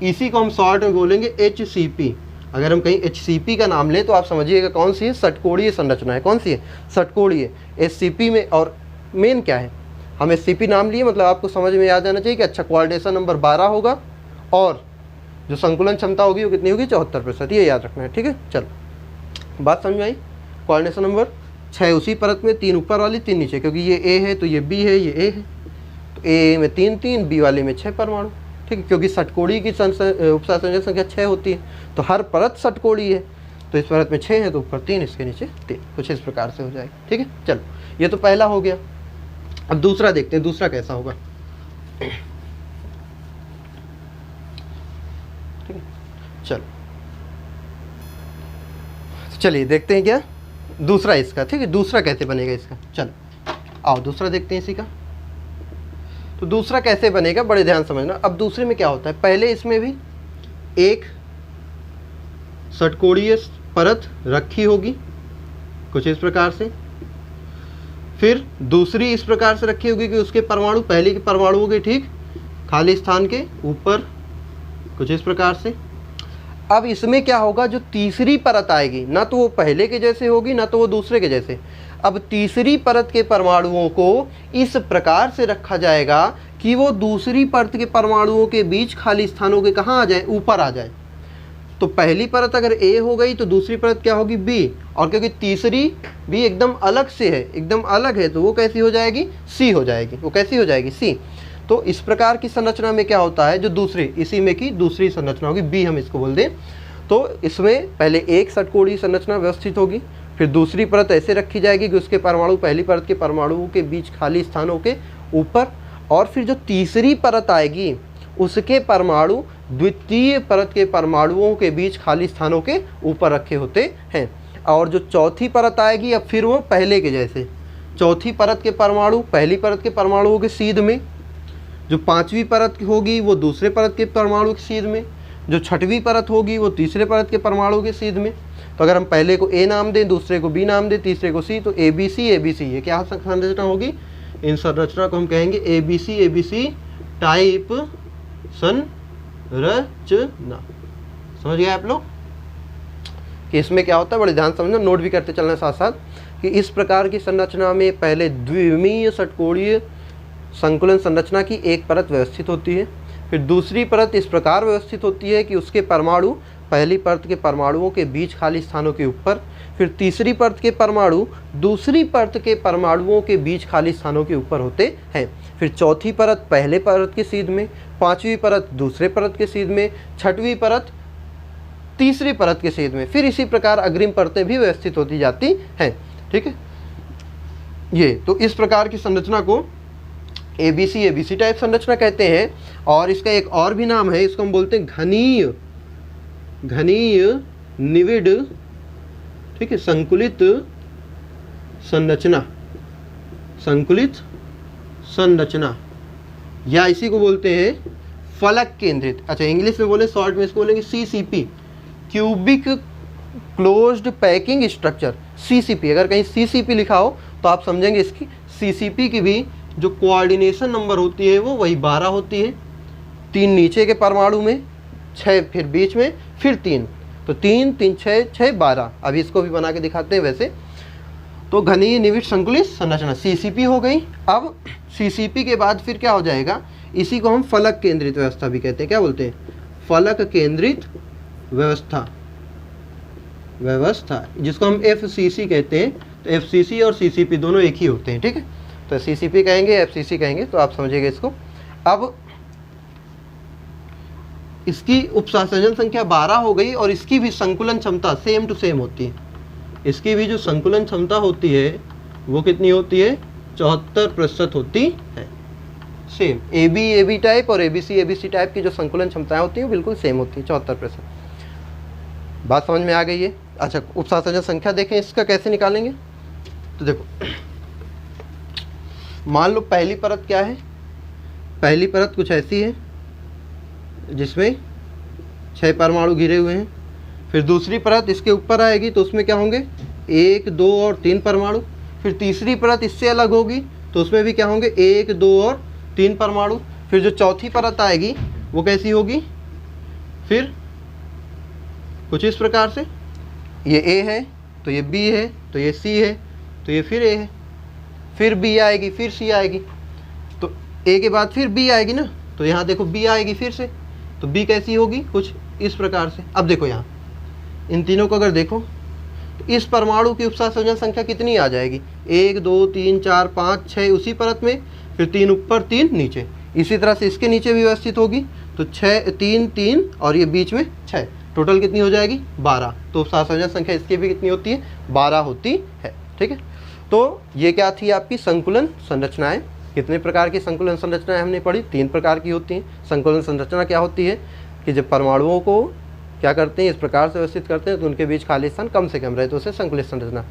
Speaker 1: इसी को हम शॉर्ट में बोलेंगे HCP। अगर हम कहीं HCP का नाम लें तो आप समझिएगा कौन सी है, षटकोणीय संरचना है। कौन सी है, षटकोणीय। SCP में और मेन क्या है, हम SCP नाम लिए मतलब आपको समझ में आ जाना चाहिए कि अच्छा कोऑर्डिनेशन नंबर 12 होगा और जो संकुलन क्षमता होगी वो कितनी होगी, 74%, ये याद रखना है, ठीक है। चलो बात समझ में आई। कोऑर्डिनेशन नंबर 6 उसी परत में 3 ऊपर वाली 3 नीचे, क्योंकि ये ए है तो ये बी है, ये ए है, तो ए में 3 3, बी वाले में 6 परमाणु, ठीक है, क्योंकि षटकोणीय की उपसंयोजक संख्या 6 होती है, तो हर परत षटकोणीय है, तो इस परत में 6 है तो ऊपर 3, इसके नीचे 3, कुछ इस प्रकार से हो जाएगा, ठीक है। चलो ये तो पहला हो गया। अब दूसरा देखते हैं, दूसरा कैसा होगा, ठीक है। चलो चलिए देखते हैं क्या दूसरा इसका, ठीक है, दूसरा कैसे बनेगा इसका। चलो आओ दूसरा देखते हैं इसी का। तो दूसरा कैसे बनेगा बड़े ध्यान समझना। अब दूसरे में क्या होता है, पहले इसमें भी एक षटकोणीय परत रखी होगी कुछ इस प्रकार से, फिर दूसरी इस प्रकार से रखी होगी कि उसके परमाणु पहले के परमाणुओं के ठीक खाली स्थान के ऊपर कुछ इस प्रकार से। अब इसमें क्या होगा, जो तीसरी परत आएगी ना तो वो पहले के जैसे होगी ना तो वो दूसरे के जैसे। अब तीसरी परत के परमाणुओं को इस प्रकार से रखा जाएगा कि वो दूसरी परत के परमाणुओं के बीच खाली स्थानों के कहाँ आ जाए, ऊपर आ जाए। तो पहली परत अगर ए हो गई तो दूसरी परत क्या होगी, बी, और क्योंकि तीसरी भी एकदम अलग से है, एकदम अलग है, तो वो कैसी हो जाएगी, सी हो जाएगी। वो कैसी हो जाएगी, सी। तो इस प्रकार की संरचना में क्या होता है, जो दूसरी इसी में की दूसरी संरचना होगी, बी हम इसको बोल दें। तो इसमें पहले एक षटकोणीय संरचना व्यवस्थित होगी, फिर दूसरी परत ऐसे रखी जाएगी कि उसके परमाणु पहली परत के परमाणुओं के बीच खाली स्थानों के ऊपर, और फिर जो तीसरी परत आएगी उसके परमाणु द्वितीय परत के परमाणुओं के बीच खाली स्थानों के ऊपर रखे होते हैं। और जो चौथी परत आएगी अब फिर वो पहले के जैसे, चौथी परत के परमाणु पहली परत के परमाणुओं के सीध में, जो पांचवी परत होगी वो दूसरे परत के परमाणु के सीध में, जो छठवीं परत होगी वो तीसरे परत के परमाणु के सीध में। तो अगर हम पहले को ए नाम दें, दूसरे को बी नाम दें, तीसरे को सी, तो ए बी सी ये क्या संरचना होगी, इन संरचना को हम कहेंगे ए बी सी टाइप संरचना। समझ गए आप लोग कि इसमें क्या होता है, बड़े ध्यान समझना, नोट भी करते चलना साथ साथ, कि इस प्रकार की संरचना में पहले द्विमीय षटकोणीय संकुलन संरचना की एक परत व्यवस्थित होती है, फिर दूसरी परत इस प्रकार व्यवस्थित होती है कि उसके परमाणु पहली परत के परमाणुओं के बीच खाली स्थानों के ऊपर, फिर तीसरी परत के परमाणु दूसरी परत के परमाणुओं के बीच खाली स्थानों के ऊपर होते हैं, फिर चौथी परत पहले परत के सीध में, पांचवी परत दूसरे परत के सीध में, छठवीं परत तीसरी परत के सीध में, फिर इसी प्रकार अग्रिम परतें भी व्यवस्थित होती जाती हैं, ठीक है। ये तो इस प्रकार की संरचना को एबीसी टाइप संरचना कहते हैं। और इसका एक और भी नाम है, इसको हम बोलते हैं घनीय निविड, ठीक है, संकुलित संरचना, या इसी को बोलते हैं फलक केंद्रित। अच्छा इंग्लिश में बोले, शॉर्ट में इसको बोलेंगे CCP, cubic closed packing structure, CCP. अगर कहीं सीसीपी लिखा हो तो आप समझेंगे इसकी सीसीपी की भी जो कोऑर्डिनेशन नंबर होती है वो वही 12 होती है। 3 नीचे के परमाणु में, 6 फिर बीच में, फिर 3, तो 3 3 6 6 12। अभी इसको भी बना के दिखाते हैं वैसे। तो घनीय निविड संकुलित संरचना सीसीपी हो गई। अब सीसीपी के बाद फिर क्या हो जाएगा, इसी को हम फलक केंद्रित व्यवस्था भी कहते हैं। क्या बोलते हैं, फलक केंद्रित व्यवस्था, जिसको हम एफसीसी कहते हैं। तो एफसीसी और सीसीपी दोनों एक ही होते हैं, ठीक है। तो सीसीपी कहेंगे, एफसीसी कहेंगे, तो आप समझिएगा इसको। अब इसकी उपसंयोजन संख्या 12 हो गई, और इसकी भी संकुलन क्षमता सेम टू सेम होती है। इसकी भी जो संकुलन क्षमता होती है वो कितनी होती है, 74% होती है। सेम एबी टाइप और एबीसी टाइप की जो संकुलन क्षमताएं होती हैं बिल्कुल सेम होती है, 74%। बात समझ में आ गई है। अच्छा उपसंयोजन संख्या देखें, इसका कैसे निकालेंगे। तो देखो, मान लो पहली परत क्या है, पहली परत कुछ ऐसी है जिसमें 6 परमाणु घिरे हुए हैं। फिर दूसरी परत इसके ऊपर आएगी तो उसमें क्या होंगे, 1 2 और 3 परमाणु। फिर तीसरी परत इससे अलग होगी तो उसमें भी क्या होंगे, 1 2 और 3 परमाणु। फिर जो चौथी परत आएगी वो कैसी होगी, फिर कुछ इस प्रकार से, ये ए है तो ये बी है, तो ये सी है, तो ये फिर ए है, फिर बी आएगी, फिर सी आएगी, तो ए के बाद फिर बी आएगी ना, तो यहाँ देखो बी आएगी फिर से, तो बी कैसी होगी, कुछ इस प्रकार से। अब देखो यहाँ इन तीनों को अगर देखो तो इस परमाणु की उपसार संयोजन संख्या कितनी आ जाएगी, 1 2 3 4 5 6 उसी परत में, फिर 3 ऊपर 3 नीचे। इसी तरह से इसके नीचे भी व्यवस्थित होगी, तो 6 3 3 और ये बीच में 6, टोटल कितनी हो जाएगी 12। तो उपसार संयोजन संख्या इसकी भी कितनी होती है, 12 होती है। ठीक है, तो ये क्या थी आपकी संकुलन संरचनाएं। कितने प्रकार की संकुलन संरचनाएं हमने पढ़ी, 3 प्रकार की होती हैं। संकुलन संरचना क्या होती है कि जब परमाणुओं को क्या करते हैं, इस प्रकार से व्यवस्थित करते हैं तो उनके बीच खाली स्थान कम से कम रहे, तो उसे संकुलित संरचना।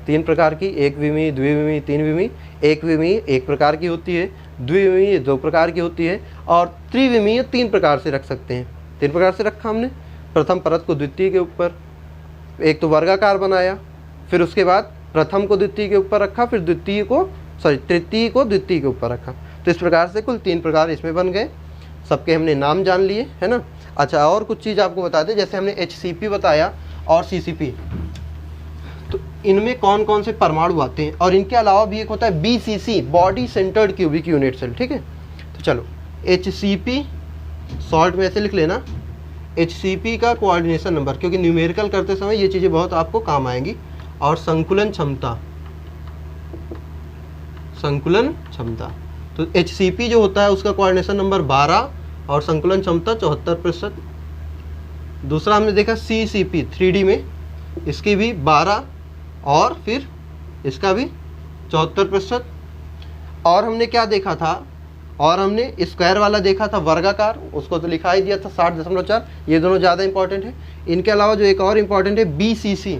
Speaker 1: 3 प्रकार की, एक विमीय, द्विविमीय, 3 विमीय। एक विमीय 1 प्रकार की होती है, द्विविमीय 2 प्रकार की होती है, और त्रिविमीय 3 प्रकार से रख सकते हैं। 3 प्रकार से रखा हमने, प्रथम परत को द्वितीय के ऊपर, एक तो वर्गाकार बनाया, फिर उसके बाद प्रथम को द्वितीय के ऊपर रखा, फिर तृतीय को द्वितीय के ऊपर रखा। तो इस प्रकार से कुल 3 प्रकार इसमें बन गए। सबके हमने नाम जान लिए, है ना। अच्छा, और कुछ चीज़ आपको बता दें, जैसे हमने HCP बताया और CCP, तो इनमें कौन कौन से परमाणु आते हैं, और इनके अलावा भी एक होता है BCC, body centred cubic unit cell. ठीक है, तो चलो HCP शॉर्ट में ऐसे लिख लेना, HCP का कोऑर्डिनेशन नंबर, क्योंकि न्यूमेरिकल करते समय ये चीज़ें बहुत आपको काम आएंगी। और संकुलन क्षमता, तो HCP जो होता है उसका कोऑर्डिनेशन नंबर 12 और संकुलन क्षमता 74%। दूसरा हमने देखा CCP 3D में, इसकी भी 12 और फिर इसका भी 74%। और हमने क्या देखा था, और हमने स्क्वायर वाला देखा था वर्गाकार, उसको तो लिखा ही दिया था 60.4। ये दोनों ज़्यादा इंपॉर्टेंट है। इनके अलावा जो एक और इम्पॉर्टेंट है BCC,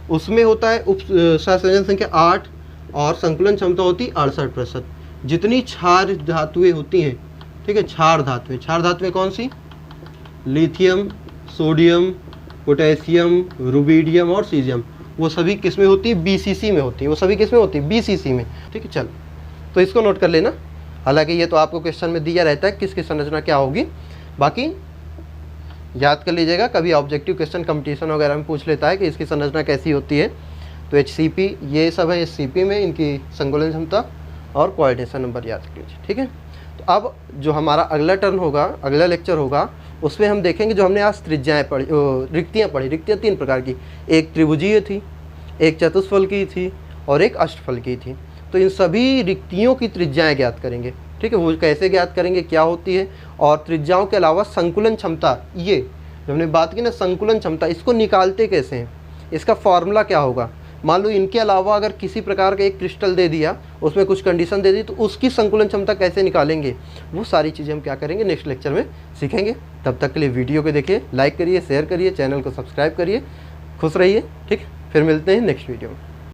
Speaker 1: उसमें होता है उपसार संयोजन संख्या 8 और संकुलन क्षमता होती है 68%। जितनी क्षार धातुएं होती हैं, ठीक है, क्षार धातुएं कौन सी, लिथियम, सोडियम, पोटेशियम, रुबिडियम और सीजियम, वो सभी किस में होती है, BCC में होती है। वो सभी किस में होती है, BCC में। ठीक है, चलो तो इसको नोट कर लेना। हालांकि ये तो आपको क्वेश्चन में दिया रहता है किसकी संरचना क्या होगी, बाकी याद कर लीजिएगा। कभी ऑब्जेक्टिव क्वेश्चन कंपटीशन वगैरह में पूछ लेता है कि इसकी संरचना कैसी होती है, तो HCP ये सब है HCP में, इनकी संकुलन क्षमता और कोऑर्डिनेशन नंबर याद कीजिए। ठीक है, तो अब जो हमारा अगला टर्न होगा, अगला लेक्चर होगा, उसमें हम देखेंगे जो हमने आज त्रिज्याएँ पढ़ी, रिक्तियाँ पढ़ी। रिक्तियाँ 3 प्रकार की, एक त्रिभुजीय थी, एक चतुष्फल की थी और एक अष्टफल की थी। तो इन सभी रिक्तियों की त्रिज्याएँ ज्ञात करेंगे। ठीक है, वो कैसे ज्ञात करेंगे, क्या होती है, और त्रिज्याओं के अलावा संकुलन क्षमता, ये जो हमने बात की ना संकुलन क्षमता, इसको निकालते कैसे हैं, इसका फॉर्मूला क्या होगा। मान लो इनके अलावा अगर किसी प्रकार का एक क्रिस्टल दे दिया, उसमें कुछ कंडीशन दे दी, तो उसकी संकुलन क्षमता कैसे निकालेंगे, वो सारी चीज़ें हम क्या करेंगे नेक्स्ट लेक्चर में सीखेंगे। तब तक के लिए वीडियो को देखिए, लाइक करिए, शेयर करिए, चैनल को सब्सक्राइब करिए। खुश रहिए। ठीक, फिर मिलते हैं नेक्स्ट वीडियो में।